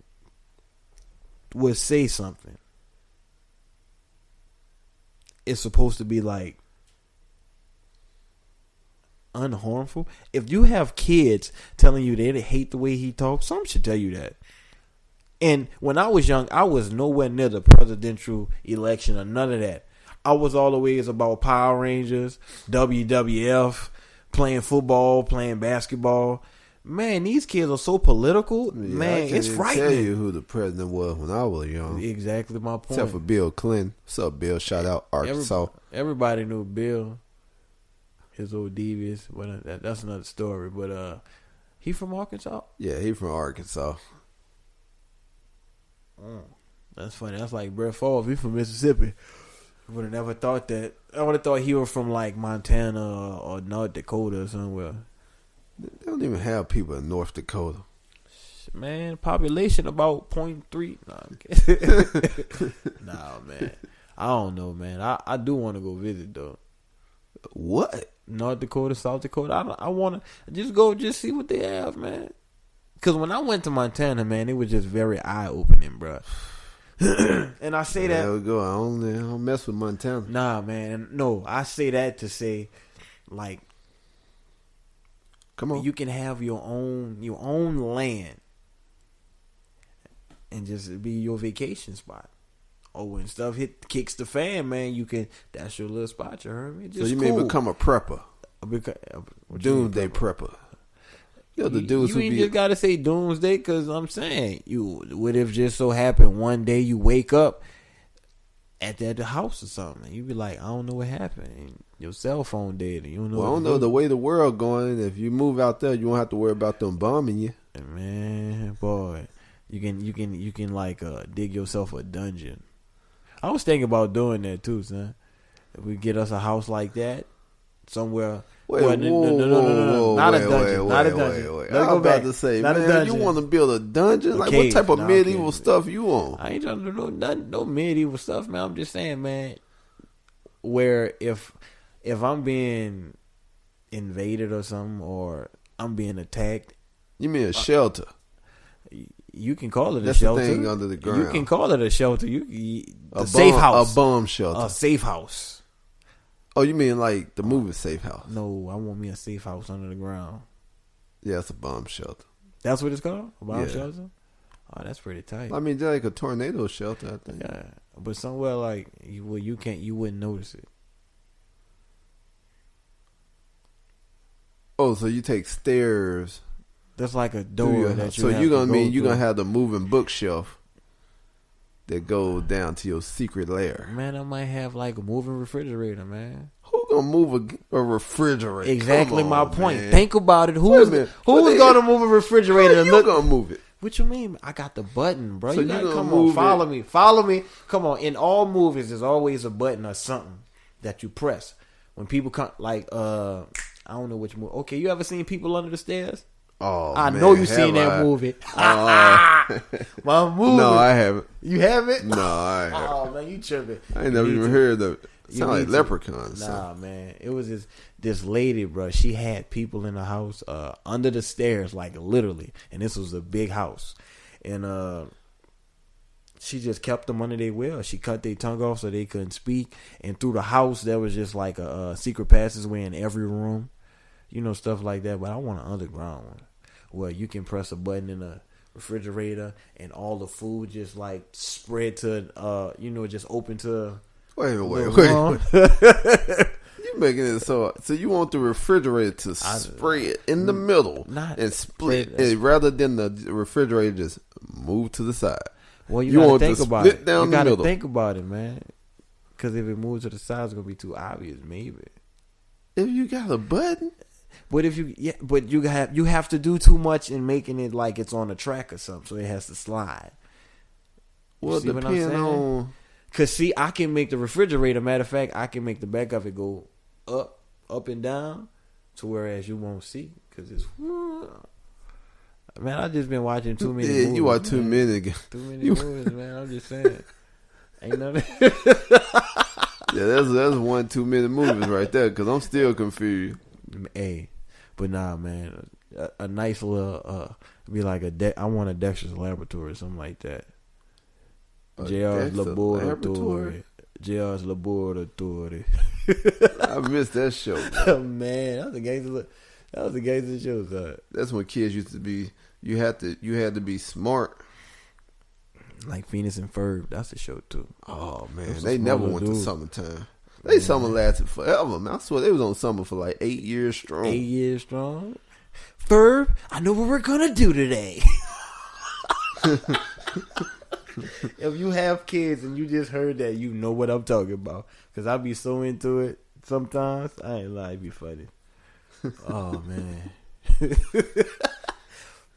would say something is supposed to be like unharmful. If you have kids telling you they hate the way he talks, some should tell you that. And when I was young, I was nowhere near the presidential election or none of that. I was always about Power Rangers, WWF, playing football, playing basketball. Man, these kids are so political. Yeah, Man, I can't it's even frightening. tell you who the president was when I was young. Exactly my point. Except for Bill Clinton. What's up, Bill? Shout out Arkansas. Everybody knew Bill. His old devious. Well, that's another story. But he from Arkansas? Yeah, he from Arkansas. That's funny. That's like Brett Favre. He from Mississippi. Would have never thought that. I would have thought he was from like Montana or North Dakota or somewhere. They don't even have people in North Dakota. Man, population about 0.3. Nah, nah, man. I don't know, man. I do want to go visit though. What? North Dakota, South Dakota. I want to just see what they have, man. Because when I went to Montana, man, it was just very eye opening, bro. And I say that. There we go. I don't mess with Montana. Nah, man. No, I say that to say, like, come on, you can have your own land and just be your vacation spot. Oh, when stuff kicks the fan, man, that's your little spot. You heard me? Just so you cool. may become a prepper, doomsday prepper. You know, the dudes you ain't just gotta say doomsday, because I'm saying what if just so happened one day you wake up at the house or something, you be like, I don't know what happened, and your cell phone dead, and you don't know. Well, I don't know the way the world going. If you move out there, you won't have to worry about them bombing you. Man, boy, you can like dig yourself a dungeon. I was thinking about doing that too, son. If we get us a house like that somewhere. Wait, no, not a dungeon. Not a dungeon. I was about to say, man, you want to build a dungeon? Like, what type of medieval stuff you on? I ain't trying to do no medieval stuff, man. I'm just saying, man, where if I'm being invaded or something, or I'm being attacked. You mean a shelter? You can call it That's a shelter. The thing under the ground. You can call it a shelter. Safe house. A bomb shelter. A safe house. Oh, you mean like the movie Safe House? No, I want me a safe house under the ground. Yeah, it's a bomb shelter. That's what it's called? A bomb shelter? Oh, that's pretty tight. I mean, just like a tornado shelter, I think. Yeah, but somewhere like you wouldn't notice it. Oh, so you take stairs. That's like a door that you. So you're gonna have the moving bookshelf that goes down to your secret lair. Man, I might have like a moving refrigerator, man. Who gonna move a refrigerator? Exactly my point. Man. Think about it. Who's gonna move a refrigerator? How you gonna move it? What you mean? I got the button, bro. So you gotta come on. Follow me. Come on. In all movies, there's always a button or something that you press when people come. Like I don't know which movie. Okay, you ever seen People Under the Stairs? Oh, I know you seen that movie. My movie. No, I haven't. You haven't? No, I haven't. Oh man, you tripping? I ain't never even heard of it. Sound like leprechauns. Nah, man. It was this lady, bro. She had people in the house under the stairs, like literally. And this was a big house. And she just kept them under their will. She cut their tongue off so they couldn't speak. And through the house, there was just like a secret passageway in every room. You know, stuff like that. But I want an underground one where you can press a button in a refrigerator and all the food just like spread to, just open to. Wait. You making it so you want the refrigerator to spread in the middle and split rather than the refrigerator just move to the side. Well, you gotta think about it. You gotta think about it, man. Because if it moves to the side, it's gonna be too obvious. Maybe if you got a button. But you have to do too much in making it like it's on a track or something, so it has to slide. Well, depending on. Cause see, I can make the refrigerator. Matter of fact, I can make the back of it go up and down, to whereas you won't see, cause it's. Man, I just been watching too many. Yeah, movies, you watch too many. Too many movies, man. I'm just saying. Ain't nothing. Yeah, that's one too many movies right there. Cause I'm still confused. Hey, but nah, man, a nice little be like I want a Dexter's Laboratory or something like that. JR's Laboratory. JR's Laboratory. I missed that show. Man, that was a gangster show. Son. That's when kids used to be. You had to be smart. Like Phineas and Ferb, that's the show too. Oh man, they never went to summertime. They summer lasted forever, man. I swear they was on summer for like 8 years strong. 8 years strong. Ferb, I know what we're gonna do today. If you have kids and you just heard that, you know what I'm talking about. Because I be so into it sometimes. I ain't lie, it be funny. Oh, man.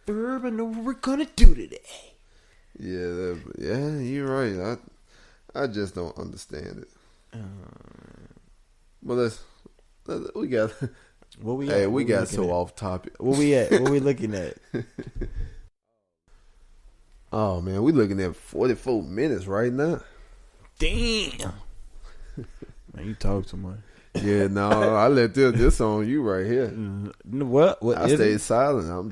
Ferb, I know what we're gonna do today. Yeah, you're right. I just don't understand it. But we got. What we Hey, at? we What got looking so at? off topic. What we at? What we looking at? Oh man, we looking at 44 minutes right now. Damn. Man, you talk too much. Yeah, no, I let this on you right here. What? I is stayed it? silent. I'm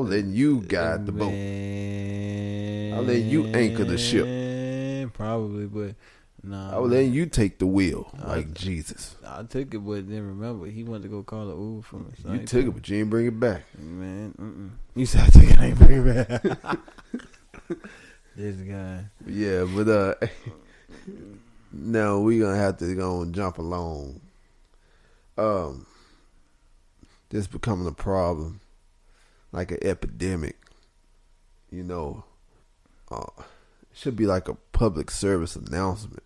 letting you guide the boat. I'm letting you anchor the ship. Probably, but nah. I was letting you take the wheel, like Jesus. I took it, but then remember he wanted to go call an Uber for me. So You took it, but you didn't bring it back. Man, you said I took it, I ain't bring it back. This guy. Yeah, but now we gonna have to go and jump along. This becoming a problem, like an epidemic. You know, it should be like a public service announcement.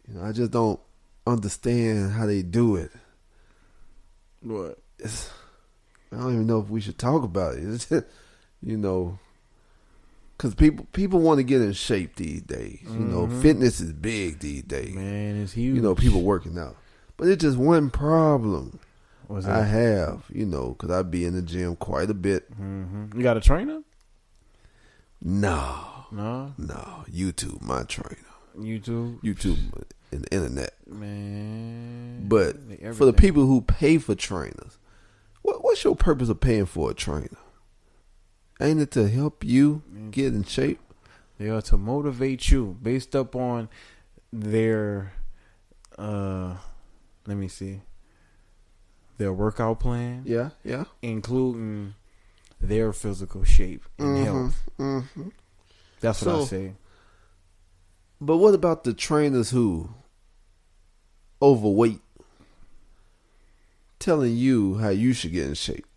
You know, I just don't understand how they do it. What? I don't even know if we should talk about it. It's just, you know, because people want to get in shape these days. You know, fitness is big these days. Man, it's huge. You know, people working out. But it's just one problem What's I that? have, you know, because I be in the gym quite a bit. You got a trainer? No. No. YouTube, my trainer. YouTube and the internet. Man. But for the people who pay for trainers, what's your purpose of paying for a trainer? Ain't it to help you get in shape? They are to motivate you based up on their let me see, their workout plan. Yeah. Including their physical shape and health. That's what I say. But what about the trainers who overweight, telling you how you should get in shape?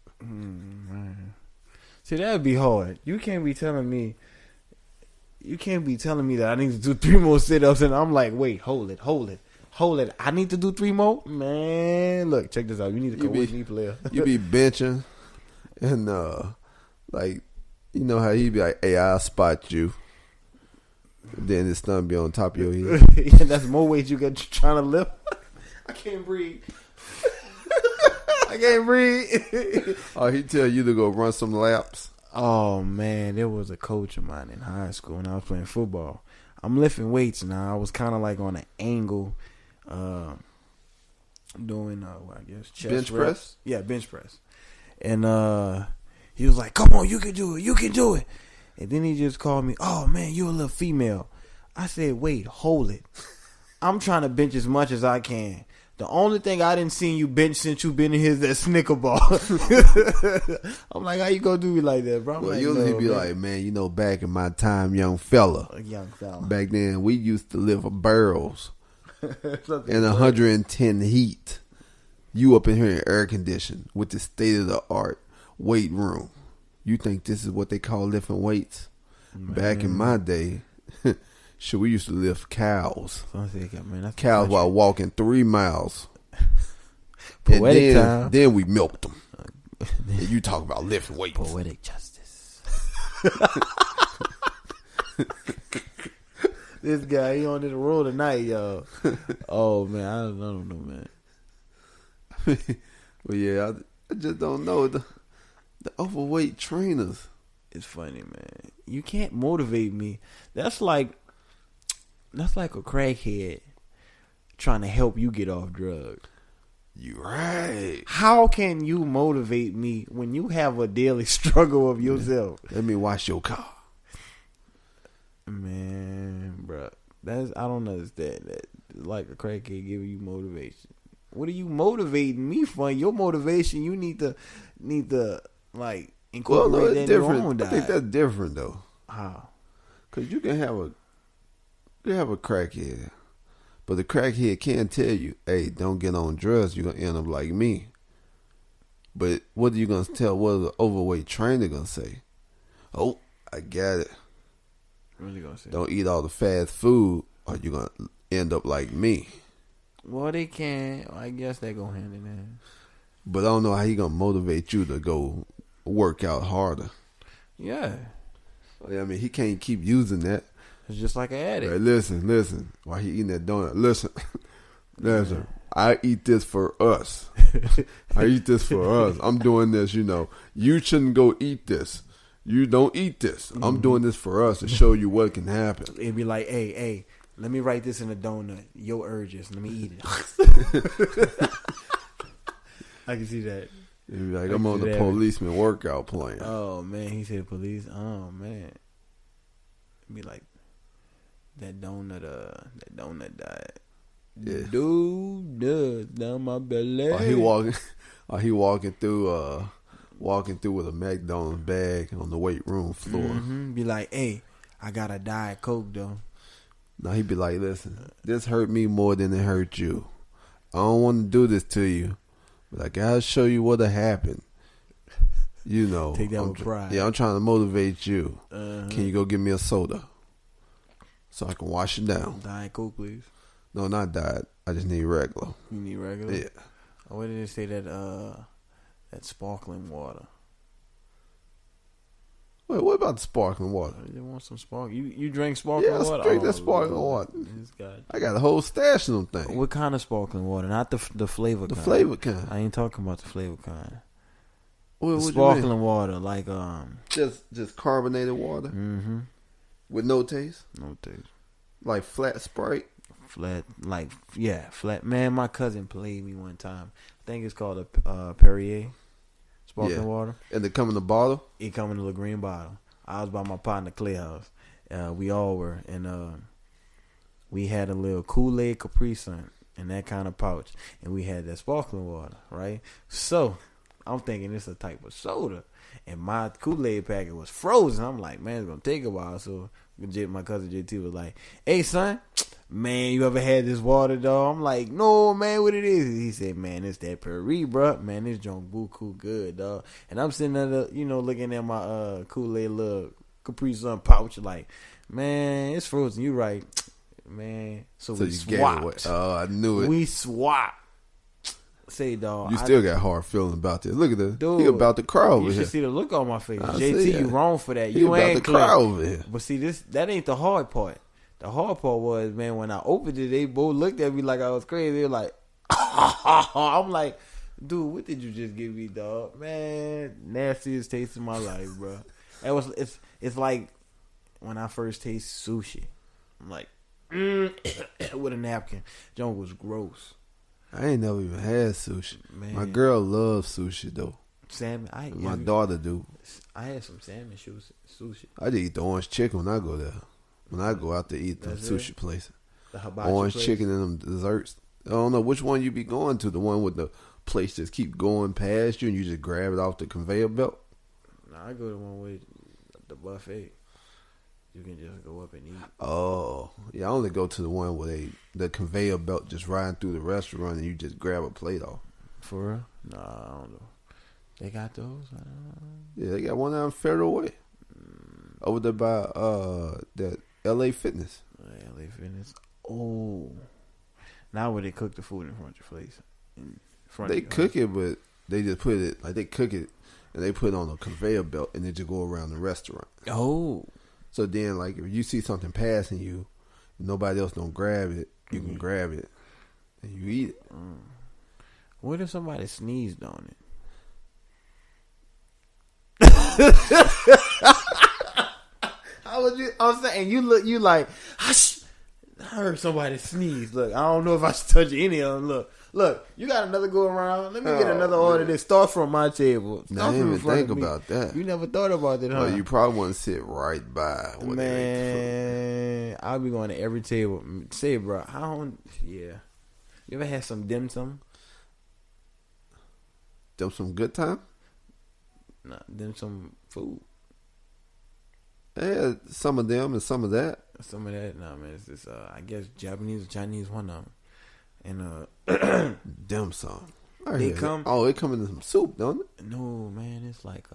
See, that'd be hard. You can't be telling me that I need to do 3 more sit-ups and I'm like, wait, hold it. I need to do 3 more? Man, look, check this out. You need a coordinate player. You be benching and like, you know how he be like, hey, I'll spot you. Then his thumb be on top of your head. Yeah, that's more weight you get trying to lift. I can't breathe. Oh, he tell you to go run some laps. Oh man, there was a coach of mine in high school when I was playing football. I'm lifting weights now. I was kind of like on an angle, doing I guess chest bench reps. press. Yeah, bench press. And he was like, "Come on, you can do it." And then he just called me, "Oh man, you're a little female." I said, "Wait, hold it. I'm trying to bench as much as I can. The only thing I didn't see you bench since you been in here is that Snicker ball." I'm like, how you gonna do me like that, bro? Well, like, usually no, he be man. like, man, you know, back in my time, young fella. A young fella. Back then, we used to live barrels Something in 110 heat. You up in here in air conditioned with the state of the art weight room. You think this is what they call lifting weights? Man. Back in my day, shit, we used to lift cows. Man, that's Cows while walking 3 miles. Poetic and time. then we milked them. And you talk about lifting weights. Poetic justice. This guy, he on this road tonight, yo. Oh man, I don't know, man. Well, yeah, I just don't know the overweight trainers. It's funny, man. You can't motivate me. That's like a crackhead trying to help you get off drugs. You right. How can you motivate me when you have a daily struggle of yourself? Let me wash your car. Man, bro, I don't understand that. It's like a crackhead giving you motivation. What are you motivating me for? Your motivation, you need to like incorporate that in your own diet. I think that's different though. How? Because you can have a crackhead, but the crackhead can tell you, "Hey, don't get on drugs. You're gonna end up like me." But what are you gonna tell? What is the overweight trainer gonna say? Oh, I got it. What you gonna say? Don't eat all the fast food, or you're gonna end up like me. Well, they can. I guess they go hand in hand. But I don't know how he gonna motivate you to go work out harder. Yeah. I mean, he can't keep using that. It's just like an addict. Hey, listen. While he eating that donut, listen. I eat this for us. I eat this for us. I'm doing this, You shouldn't go eat this. You don't eat this. I'm doing this for us to show you what can happen. It'd be like, hey, let me write this in a donut. Your urges. Let me eat it. I can see that. It'd be like, I'm on the policeman workout plan. Oh, man. He said police. Oh, man. It'd be like that donut diet. Yeah. Dude, down my belly. He walking through with a McDonald's bag on the weight room floor. Mm-hmm. Be like, hey, I got a Diet Coke though. Now he be like, listen, this hurt me more than it hurt you. I don't want to do this to you, but I gotta show you what'll happen. Take that with pride. Yeah, I'm trying to motivate you. Uh-huh. Can you go get me a soda so I can wash it down? Diet Coke, please. No, not diet. I just need regular. You need regular? Yeah. Oh, what did they say that sparkling water? Wait, what about the sparkling water? They want some sparkling. You drink sparkling water? Yeah, I drink that sparkling water. I got a whole stash of them things. What kind of sparkling water? Not the flavor kind. The flavor kind. I ain't talking about the flavor kind. What sparkling water, like just carbonated water. Mm-hmm. With no taste. No taste. Like flat Sprite. Flat. Man, my cousin played me one time. I think it's called a Perrier sparkling water. And they come in the bottle. It come in a little green bottle. I was by my partner Clay house. We all were, and we had a little Kool-Aid Capri Sun in that kind of pouch, and we had that sparkling water, right? So I'm thinking it's a type of soda, and my Kool-Aid packet was frozen. I'm like, man, it's gonna take a while. So my cousin JT was like, hey son, man, you ever had this water, dog? I'm like, no, man, what it is? He said, man, it's that Perrier, bro. Man, this junk buku good, dog. And I'm sitting there, looking at my Kool-Aid little Capri Sun pouch, like, man, it's frozen. You right, man. So we swapped. Oh, I knew it. We swapped. Say, dog. You still got hard feeling about this. Look at this. Dude, he about to cry over here. You should see the look on my face. JT, you wrong for that. You ain't about to cry over here. But see, that ain't the hard part. The hard part was, man, when I opened it, they both looked at me like I was crazy. They were like, I'm like, dude, what did you just give me, dog? Man, nastiest taste in my life, bro. It's like when I first taste sushi. I'm like, with a napkin. Junk was gross. I ain't never even had sushi. Man. My girl loves sushi though. Salmon. My daughter do. I had some salmon sushi. I just eat the orange chicken when I go there. When I go out to eat the sushi place. The hibachi orange place? Chicken and them desserts. I don't know which one you be going to. The one with the place just keep going past you and you just grab it off the conveyor belt. Nah, I go to one with the buffet. You can just go up and eat. Oh, yeah. I only go to the one where the conveyor belt just riding through the restaurant and you just grab a plate off. For real? Nah, I don't know. They got those? Yeah, they got one out in Federal Way. Over there by that LA Fitness. LA Fitness. Oh. Now where they cook the food in front of your place. They cook it, but they just put it, like they cook it and they put it on a conveyor belt and they just go around the restaurant. Oh. So then, like, if you see something passing you, nobody else don't grab it, you can grab it and you eat it. What if somebody sneezed on it? How would you? I'm saying you like. Hush, I heard somebody sneeze. Look, I don't know if I should touch any of them. Look, you got another go around. Let me get another order that starts from my table. Now, I didn't even think about that. You never thought about that, huh? Well, you probably want to sit right by. Man, I'll be going to every table. Say, bro, yeah. You ever had some dim sum? Dim sum good time? Nah, dim sum food. Yeah, some of them and some of that. Some of that, nah, man. It's this, I guess Japanese or Chinese, one of them. And dim sum. They come. Oh, it come in some soup, don't it? No, man, it's like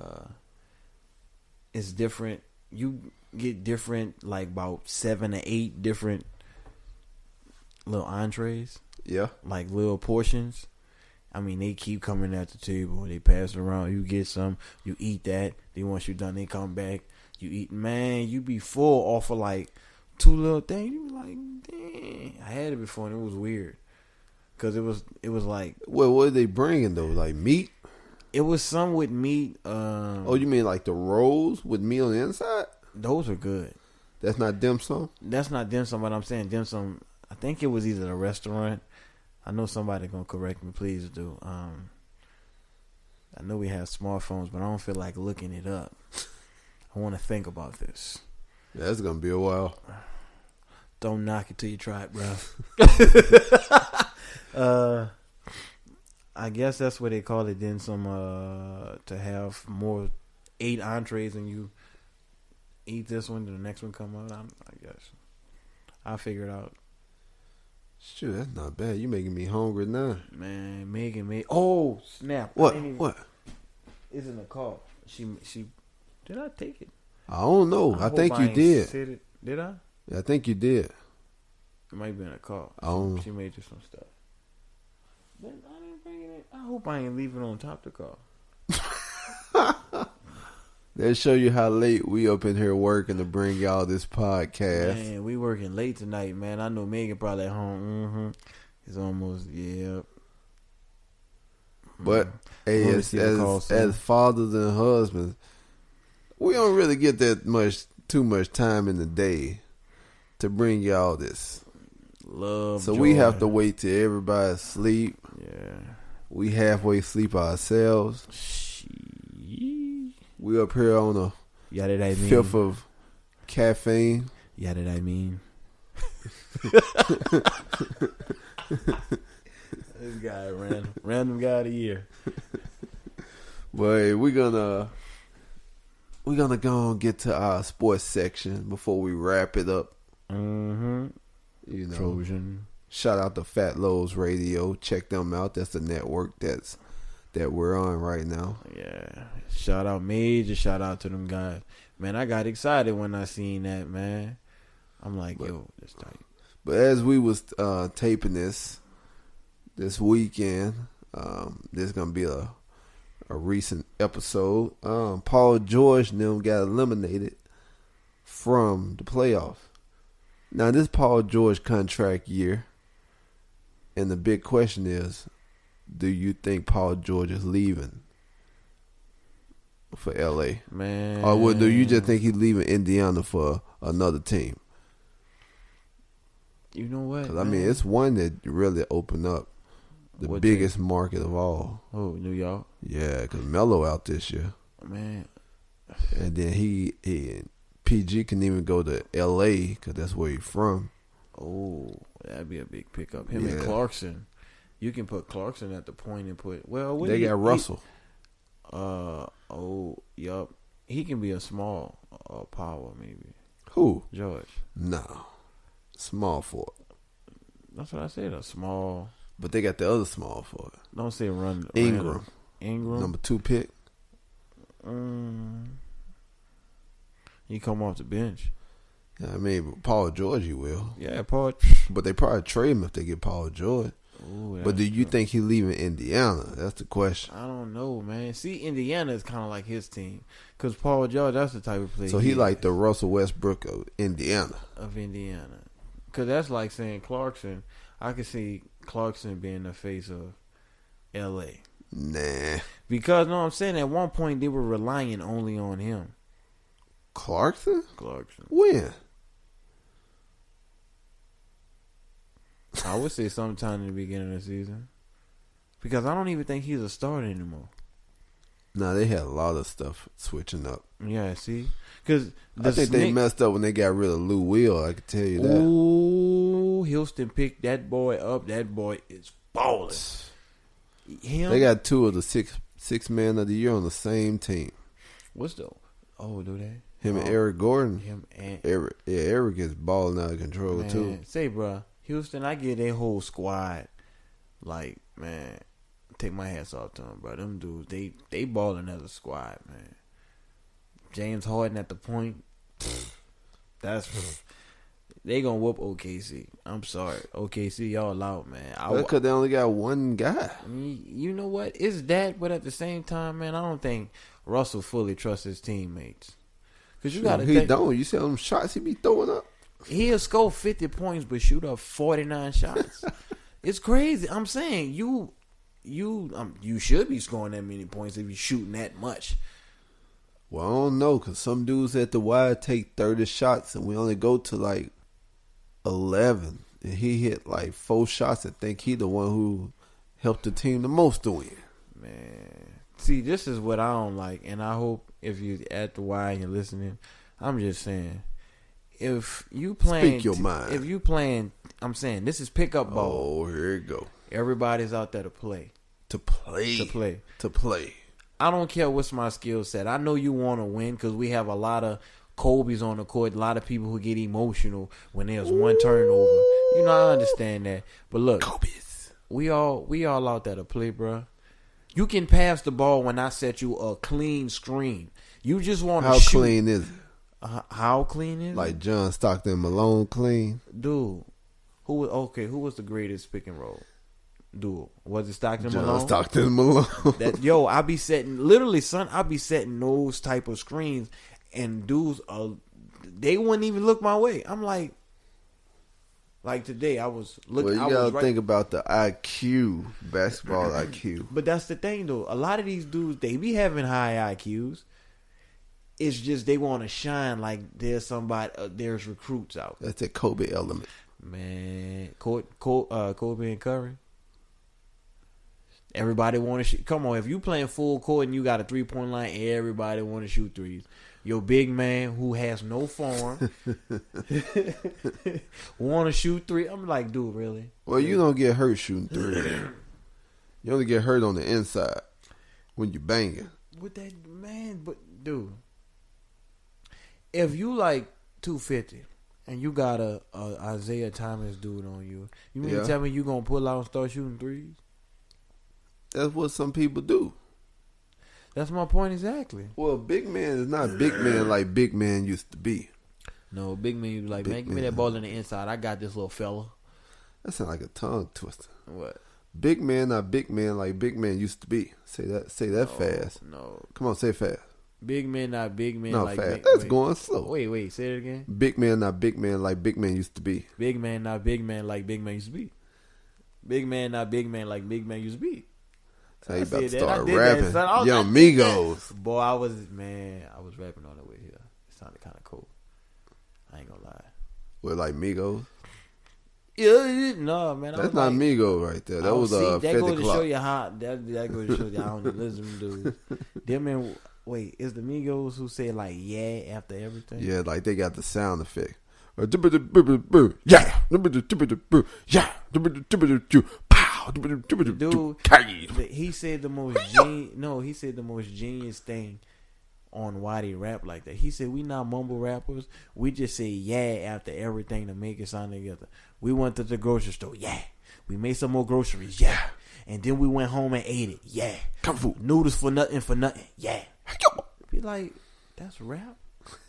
it's different. You get different, like about 7 to 8 different little entrees. Yeah, like little portions. I mean, they keep coming at the table. They pass it around. You get some. You eat that. Then once you're done, they come back. You eat. Man, you be full off of like 2 little things. You be like, dang. I had it before and it was weird. Cause it was like. Well, what are they bringing though? Like meat? It was some with meat. Oh, you mean like the rolls with meat on the inside? Those are good. That's not dim sum? That's not dim sum, but I'm saying dim sum. I think it was either a restaurant. I know somebody gonna correct me. Please do. I know we have smartphones, but I don't feel like looking it up. I want to think about this. Yeah, that's gonna be a while. Don't knock it till you try it, bro. I guess that's what they call it. Then some to have more 8 entrees and you eat this one, then the next one come out. I guess I'll figure it out. Shoot, that's not bad. You making me hungry now, man. Megan made. Oh snap! What? What? It's in the car. She. Did I take it? I don't know. I think you did. Did I? Yeah, I think you did. It might be in the car. She made you some stuff. But I didn't bring it in. I hope I ain't leaving it on top of the car. That show you how late we up in here working to bring y'all this podcast. Man, we working late tonight, man. I know Megan probably at home. It's almost But hey, as fathers and husbands, we don't really get too much time in the day to bring y'all this love. So joy. we have to wait till everybody sleep. Yeah, we halfway sleep ourselves. We up here on a fifth of caffeine. Yeah, that I mean. This guy, random guy of the year. But we're gonna go and get to our sports section before we wrap it up. Mm-hmm. You know, Trojan. Shout out to Fat Lulz Radio. Check them out. That's the network that we're on right now. Yeah. Major shout out to them guys. Man, I got excited when I seen that, man. I'm like, yo, that's tight. But as we was taping this weekend, this is gonna be a recent episode. Paul George and them got eliminated from the playoffs. Now this Paul George contract year, and the big question is, do you think Paul George is leaving for LA? Man. Or do you just think he's leaving Indiana for another team? You know what? Because, I mean, it's one that really opened up the biggest market of all. Oh, New York? Yeah, because Melo out this year. Man. And then he PG can even go to LA because that's where he's from. Oh, that'd be a big pickup. Him and Clarkson. You can put Clarkson at the point and put they got Russell. Yup. He can be a small power maybe. Who? George. No. Small forward. That's what I said, a small. But they got the other small forward. Don't say run. Ingram. Number 2 pick. He come off the bench. Yeah, I mean, Paul George he will. Yeah, Paul. But they probably trade him if they get Paul George. Ooh, but do you think he's leaving Indiana? That's the question. I don't know, man. See, Indiana is kind of like his team. Because Paul George, that's the type of player. So he like the Russell Westbrook of Indiana. Because that's like saying Clarkson. I could see Clarkson being the face of L.A. Nah. Because, no, I'm saying at one point they were relying only on him. Clarkson? Clarkson. When? I would say sometime in the beginning of the season. Because I don't even think he's a starter anymore. Nah, they had a lot of stuff switching up. Yeah, see? Because I think they messed up when they got rid of Lou Will. I can tell you that. Ooh, Houston picked that boy up. That boy is balling. They got 2 of the six man of the year on the same team. What's the? Oh, do they? Him and Eric Gordon. Him and Eric. Yeah, Eric is balling out of control too. Say, bro, Houston, I get their whole squad, like, man, take my hats off to them, bro. Them dudes, they balling as a squad, man. James Harden at the point, they gonna whoop OKC. I'm sorry, OKC, y'all out, man. Because they only got one guy. You know what? It's that, but at the same time, man, I don't think Russell fully trusts his teammates. Cause you gotta. He don't. You see them shots he be throwing up. He'll score 50 points, but shoot up 49 shots. It's crazy. I'm saying you should be scoring that many points if you're shooting that much. Well, I don't know, because some dudes at the wide take 30 shots, and we only go to like 11. And he hit like 4 shots and think he the one who helped the team the most to win. Man. See, this is what I don't like, and I hope if you're at the wide and you're listening, I'm just saying, if you playing, speak your mind. If you playing, I'm saying this is pickup ball. Oh, here you go. Everybody's out there to play. To play. I don't care what's my skill set. I know you want to win because we have a lot of Kobe's on the court. A lot of people who get emotional when there's one turnover. You know, I understand that. But look, Kobe's. we all out there to play, bro. You can pass the ball when I set you a clean screen. You just want to shoot. How clean is it? How clean is it? Like John Stockton Malone clean? Dude, who was the greatest pick and roll? Dude, was it Stockton John Malone? Stockton Malone. I be setting, literally, son, I be setting those type of screens, and dudes, they wouldn't even look my way. I'm like today, I was looking. Well, you gotta think about the IQ, basketball IQ. But that's the thing, though. A lot of these dudes, they be having high IQs. It's just they want to shine like there's somebody, there's recruits out. That's the Kobe element. Man, Kobe and Curry. Everybody want to shoot. Come on, if you playing full court and you got a 3-point line, everybody want to shoot threes. Your big man who has no form want to shoot three. I'm like, dude, really? Well, you don't get hurt shooting three. You only get hurt on the inside when you banging. With that, man, but dude, if you like 250 and you got a Isaiah Thomas dude on you, you mean to tell me you gonna pull out and start shooting threes? That's what some people do. That's my point exactly. Well, big man is not big man like big man used to be. No, big man, you like, man, give me that ball on the inside. I got this little fella. That sounds like a tongue twister. What? Big man, not big man like big man used to be. Say that fast. No. Come on, say it fast. Big man, not big man not like fast. big, That's going slow. Wait, say it again. Big man, not big man like big man used to be. Big man, not big man like big man used to be. Big man, not big man like big man used to be. So you about to that. start That, rapping. Young Migos. Boy, I was rapping on the way here. It sounded kind of cool. I ain't gonna lie. What, like Migos? Yeah, no, man. That's not Migos right there. That was that 50 goes to Clock. show you how. That goes to show you how I don't listen to dudes. Them and wait, is the Migos who say like yeah after everything? Yeah, like they got the sound effect. Yeah, Dude, he said the most genius thing on why they rap like that. He said we not mumble rappers. We just say yeah after everything to make it sound together. We went to the grocery store, yeah. We made some more groceries, yeah. And then we went home and ate it, yeah. Kung Fu Noodles for nothing, yeah. Be like, that's rap.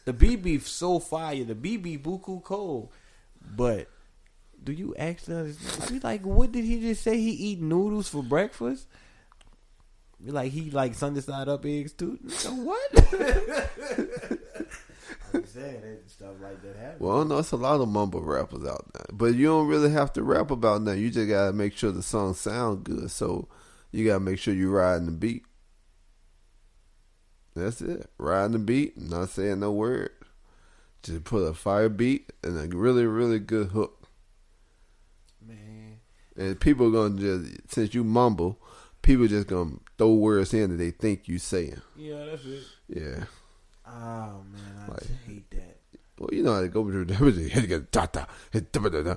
The BB so fire. The BB buku cold. But do you actually understand? Be like, what did he just say? He eat noodles for breakfast? Be like, he like Sunday side up eggs too? So what? I'm saying that stuff like that happens. Well, no, it's a lot of mumble rappers out there. But you don't really have to rap about that. You just got to make sure the song sound good. So you got to make sure you riding the beat. That's it. Riding the beat, not saying no word. Just put a fire beat and a really, really good hook. Man. And people are going to just, since you mumble, people just going to throw words in that they think you saying. Yeah, that's it. Yeah. Oh, man, I just hate that. Well, you know how they go through.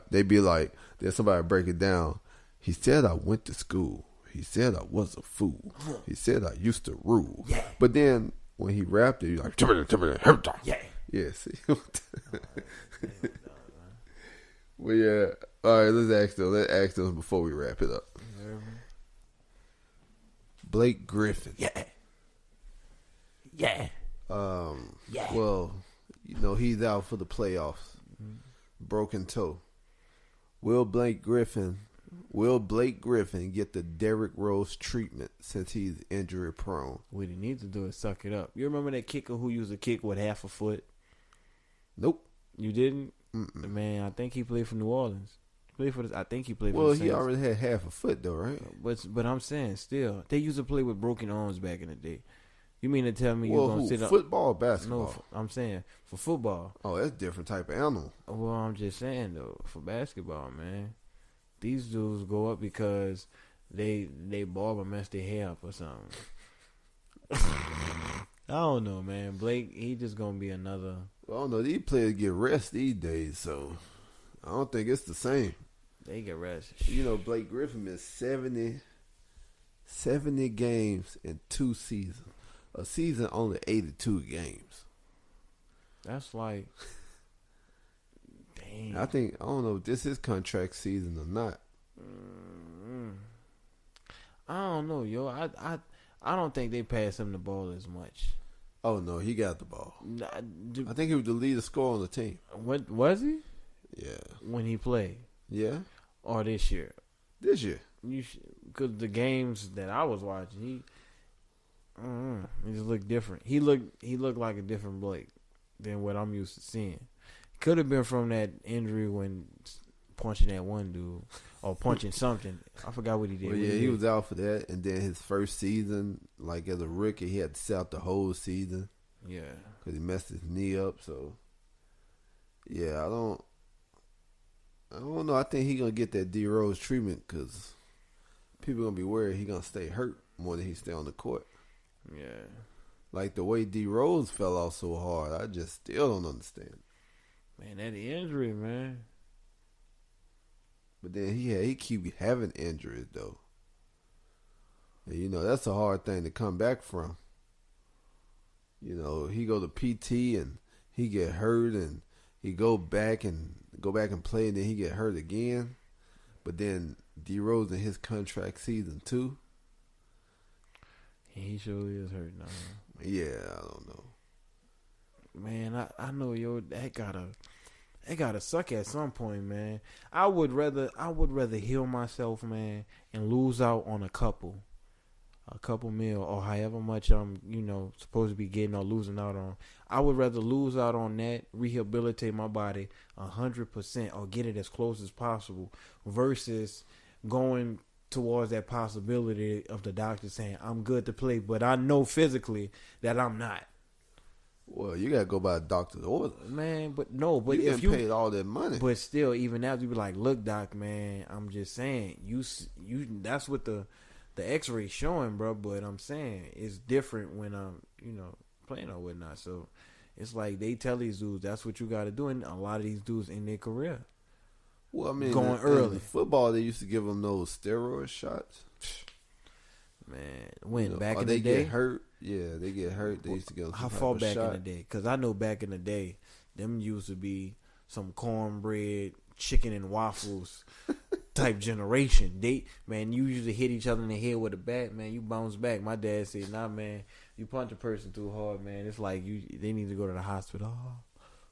They be like, there's somebody break it down. He said I went to school. He said I was a fool. He said I used to rule. Yeah. But then when he rapped it, he was like, yeah. Yeah, see? Well, yeah. All right, let's ask them before we wrap it up. Blake Griffin. Yeah. Yeah. Well, he's out for the playoffs. Broken toe. Will Blake Griffin get the Derrick Rose treatment since he's injury prone? What he needs to do is suck it up. You remember that kicker who used to kick with half a foot? Nope. You didn't? Mm-mm. Man, I think he played for New Orleans. I think he played for Well, the Saints. he already had half a foot though, right? But I'm saying still, they used to play with broken arms back in the day. You mean to tell me Well, you're gonna sit up? football or basketball? No, I'm saying for football. Oh, that's a different type of animal. Well, I'm just saying though, for basketball, man, these dudes go up because they barber messed their hair up or something. I don't know, man. Blake, he just gonna be another. Well, I don't know. These players get rest these days, so I don't think it's the same. They get rest. Blake Griffin missed 70 games in 2 seasons. A season only 82 games. That's like, dang. I don't know if this is contract season or not. I don't know, yo. I don't think they pass him the ball as much. Oh no, he got the ball. I I think he was the leader scorer on the team. What was he? Yeah. When he played, Yeah. or this year? This year. Because the games that I was watching, he just looked different. He looked like a different Blake than what I'm used to seeing. Could have been from that injury when punching that one dude or punching something. I forgot what he did. Well, yeah, he was out for that, and then his first season, like as a rookie, he had to sit out the whole season. Yeah, because he messed his knee up. So, yeah, I don't know. I think he gonna get that D Rose treatment because people gonna be worried he gonna stay hurt more than he stay on the court. Yeah, like the way D Rose fell off so hard, I just still don't understand. Man, that injury, man. But then he keep having injuries though. And that's a hard thing to come back from. He go to PT and he get hurt and he go back and play and then he get hurt again. But then D Rose in his contract season 2. He surely is hurt now. Yeah, I don't know. Man, I know, yo, that gotta suck at some point, man. I would rather heal myself, man, and lose out on a couple mil or however much I'm, supposed to be getting or losing out on. I would rather lose out on that, rehabilitate my body 100% or get it as close as possible versus going towards that possibility of the doctor saying I'm good to play, but I know physically that I'm not. Well, you gotta go by a doctor's order, man. But if you paid all that money, but still, even now, you be like, look, doc, man, I'm just saying, you that's what the X-ray showing, bro. But I'm saying it's different when I'm, playing or whatnot. So it's like they tell these dudes that's what you got to do, and a lot of these dudes in their career. Well, I mean, going early. In football, they used to give them those steroid shots. Man, back in the day, they get hurt. Yeah, they get hurt. They used to get how far back in the day? Because I know back in the day, them used to be some cornbread, chicken and waffles type generation. You usually hit each other in the head with a bat, man. You bounce back. My dad said, "Nah, man, you punch a person too hard, man. It's like they need to go to the hospital." Oh,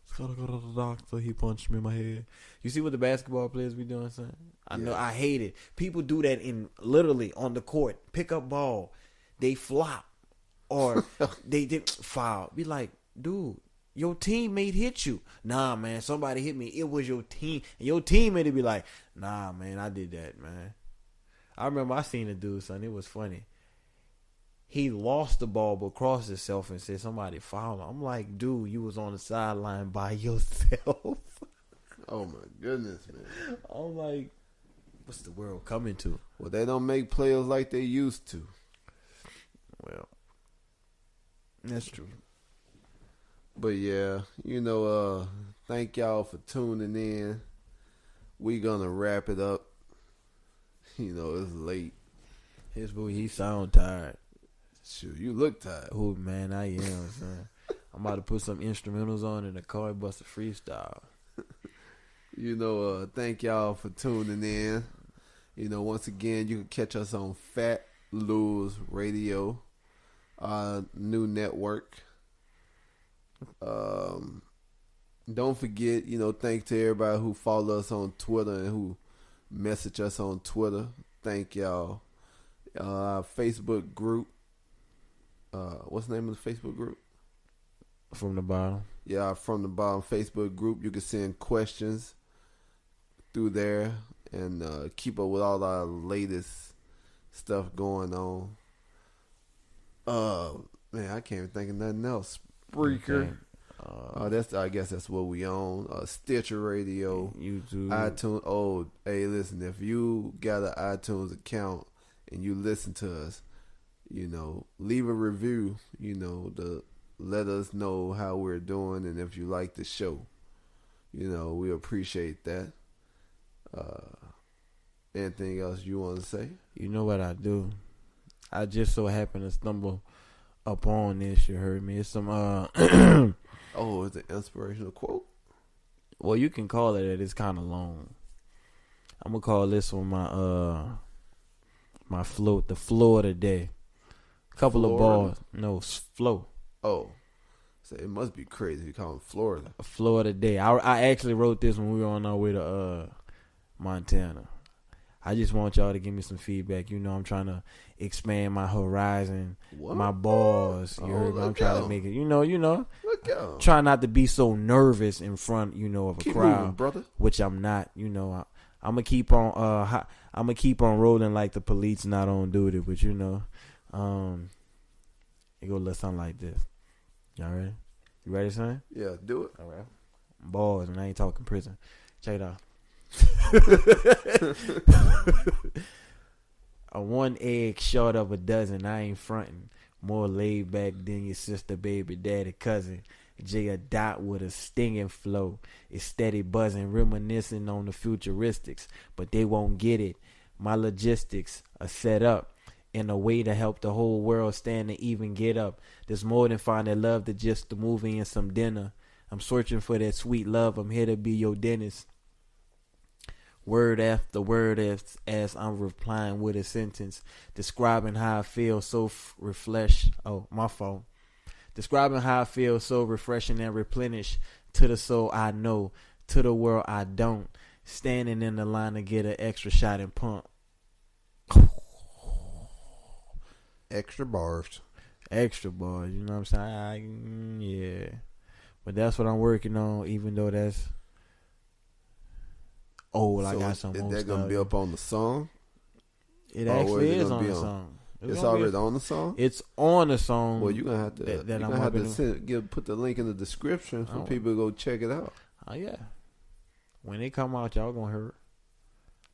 just gotta go to the doctor. He punched me in my head. You see what the basketball players be doing, son? I know. I hate it. People do that in literally on the court. Pick up ball, they flop, or they did foul. Be like, dude, your teammate hit you. Nah, man, somebody hit me. It was your team. And your teammate be like, nah, man, I did that, man. I remember I seen a dude, son. It was funny. He lost the ball but crossed himself and said somebody fouled him. I'm like, dude, you was on the sideline by yourself. Oh my goodness, man. I'm like, what's the world coming to? Well, they don't make players like they used to. Well, that's true. But yeah, thank y'all for tuning in. We gonna wrap it up. It's late. His boy, he sound tired. Shoot, you look tired. Oh man, I am, son. I'm about to put some instrumentals on in the car and bust a freestyle. Thank y'all for tuning in. Once again, you can catch us on Fat Lulz Radio, new network. Don't forget, thanks to everybody who follow us on Twitter and who message us on Twitter. Thank y'all. Our Facebook group. What's the name of the Facebook group? From the bottom. Yeah, from the bottom Facebook group. You can send questions through there and keep up with all our latest stuff going on. Man, I can't even think of nothing else. Spreaker. I guess that's what we own. Stitcher Radio, YouTube, iTunes. Oh, hey, listen, if you got an iTunes account and you listen to us, leave a review, to let us know how we're doing and if you like the show. We appreciate that. Anything else you want to say? You know what I do? I just so happen to stumble upon this. You heard me? It's some Oh, it's an inspirational quote? Well, you can call it that. It's kind of long. I'm gonna call this one my float, the flow of the day. Couple of balls. No, flow. Oh. So it must be crazy you call it Florida. A flow of the day. I actually wrote this when we were on our way to Montana. I just want y'all to give me some feedback. I'm trying to expand my horizon, my balls. You heard me? I'm trying to make it. Look out. Try not to be so nervous in front, of a Keep crowd, moving, brother. which I'm not. I'm gonna keep on. I'm gonna keep on rolling like the police not on duty. But it go a little something like this. All right, you ready, son? Yeah, do it. All right, balls, and I ain't talking prison. Check it out. A 1 egg short of a dozen. I ain't frontin'. More laid back than your sister, baby, daddy, cousin. J a dot with a stinging flow. It's steady buzzing, reminiscing on the futuristics, but they won't get it. My logistics are set up in a way to help the whole world stand and even get up. There's more than finding love to just a movie and some dinner. I'm searching for that sweet love. I'm here to be your dentist. Word after word as I'm replying with a sentence describing how I feel so describing how I feel so refreshing and replenished to the soul I know, to the world I don't, standing in the line to get an extra shot and pump. Extra bars, you know what I'm saying? Yeah, but that's what I'm working on, even though that's old. I got some. Is that gonna be up on the song? It actually is on the song. It's already on the song. It's on the song. Well, you're gonna have to. That you're I'm gonna have to put the link in the description for people to go check it out. Oh yeah, when it come out, y'all gonna hear it.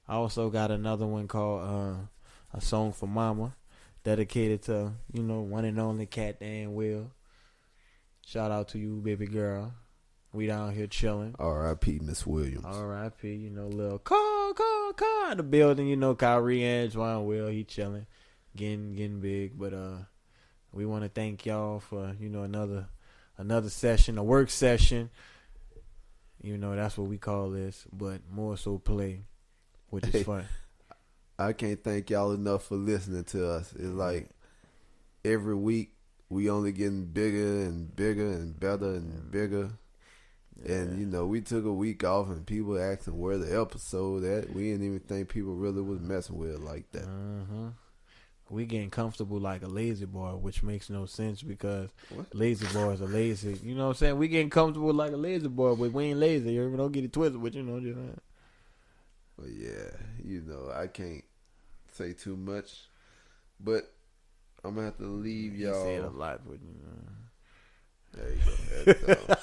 I also got another one called "A Song for Mama," dedicated to one and only Cat Dan Will. Shout out to you, baby girl. We down here chilling. R.I.P. Miss Williams. R.I.P. Little car in the building. Kyrie Antoine Will, he chilling, getting big. But we want to thank y'all for another session, a work session. That's what we call this, but more so play, which is fun. I can't thank y'all enough for listening to us. It's like every week we only getting bigger and bigger and better and bigger. Yeah. And we took a week off and people asking where the episode at. We didn't even think people really was messing with it like that. We getting comfortable like a lazy boy, which makes no sense because lazy boys are lazy. You know what I'm saying? We getting comfortable like a lazy boy, but we ain't lazy. You don't get it twisted, but just. Well, yeah, I can't say too much, but I'm gonna have to leave y'all. You say it a lot, but There you go.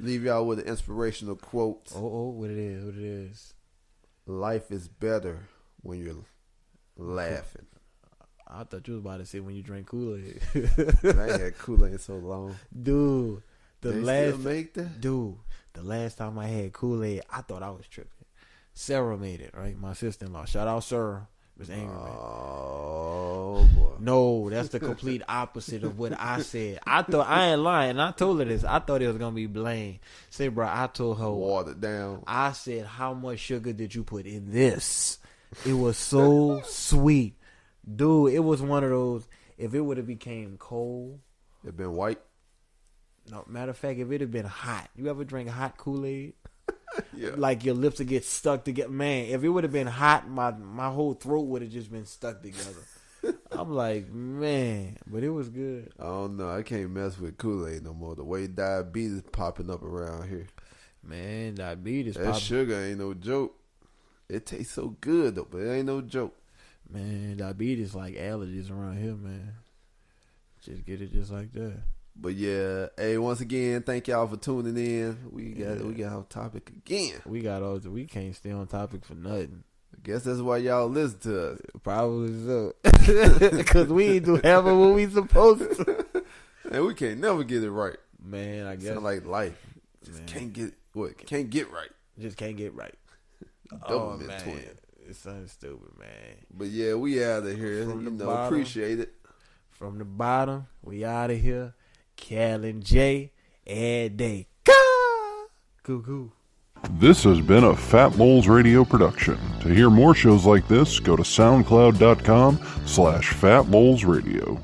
Leave y'all with an inspirational quote. What it is. Life is better when you're laughing. I thought you was about to say when you drink Kool-Aid. I ain't had Kool-Aid in so long. Dude, still make that? Dude, the last time I had Kool-Aid, I thought I was tripping. Sarah made it, right? My sister-in-law. Shout out Sarah. Was angry, man. Oh boy. No, that's the complete opposite of what I said. I ain't lying. And I told her this. I thought it was gonna be bland. Say, bro, I told her watered down. I said, how much sugar did you put in this? It was so sweet. Dude, it was one of those. If it would have became cold, It been white. no matter of fact, if it had been hot, you ever drink hot Kool-Aid? Yeah. Like your lips would get stuck together. Man, if it would have been hot, my whole throat would have just been stuck together. I'm like, man, but it was good. I don't know. I can't mess with Kool-Aid no more. The way diabetes popping up around here. Man, diabetes. That sugar ain't no joke. It tastes so good though, but it ain't no joke. Man, diabetes like allergies around here, man. Just get it just like that. But yeah, hey, once again, thank y'all for tuning in. We got our topic again. We can't stay on topic for nothing. I guess that's why y'all listen to us. Probably so. Because we ain't do half of what we supposed to. And we can't never get it right. Man, I guess. Sound like life. Just Man. can't get right. Just can't get right. Double man. twin. It's something stupid, man. But yeah, we out of here. From the You know, bottom. appreciate it. From the bottom, we out of here. Cal and Jay, every day. Cuckoo. This has been a Fat Moles Radio production. To hear more shows like this, go to soundcloud.com/fatmolesradio.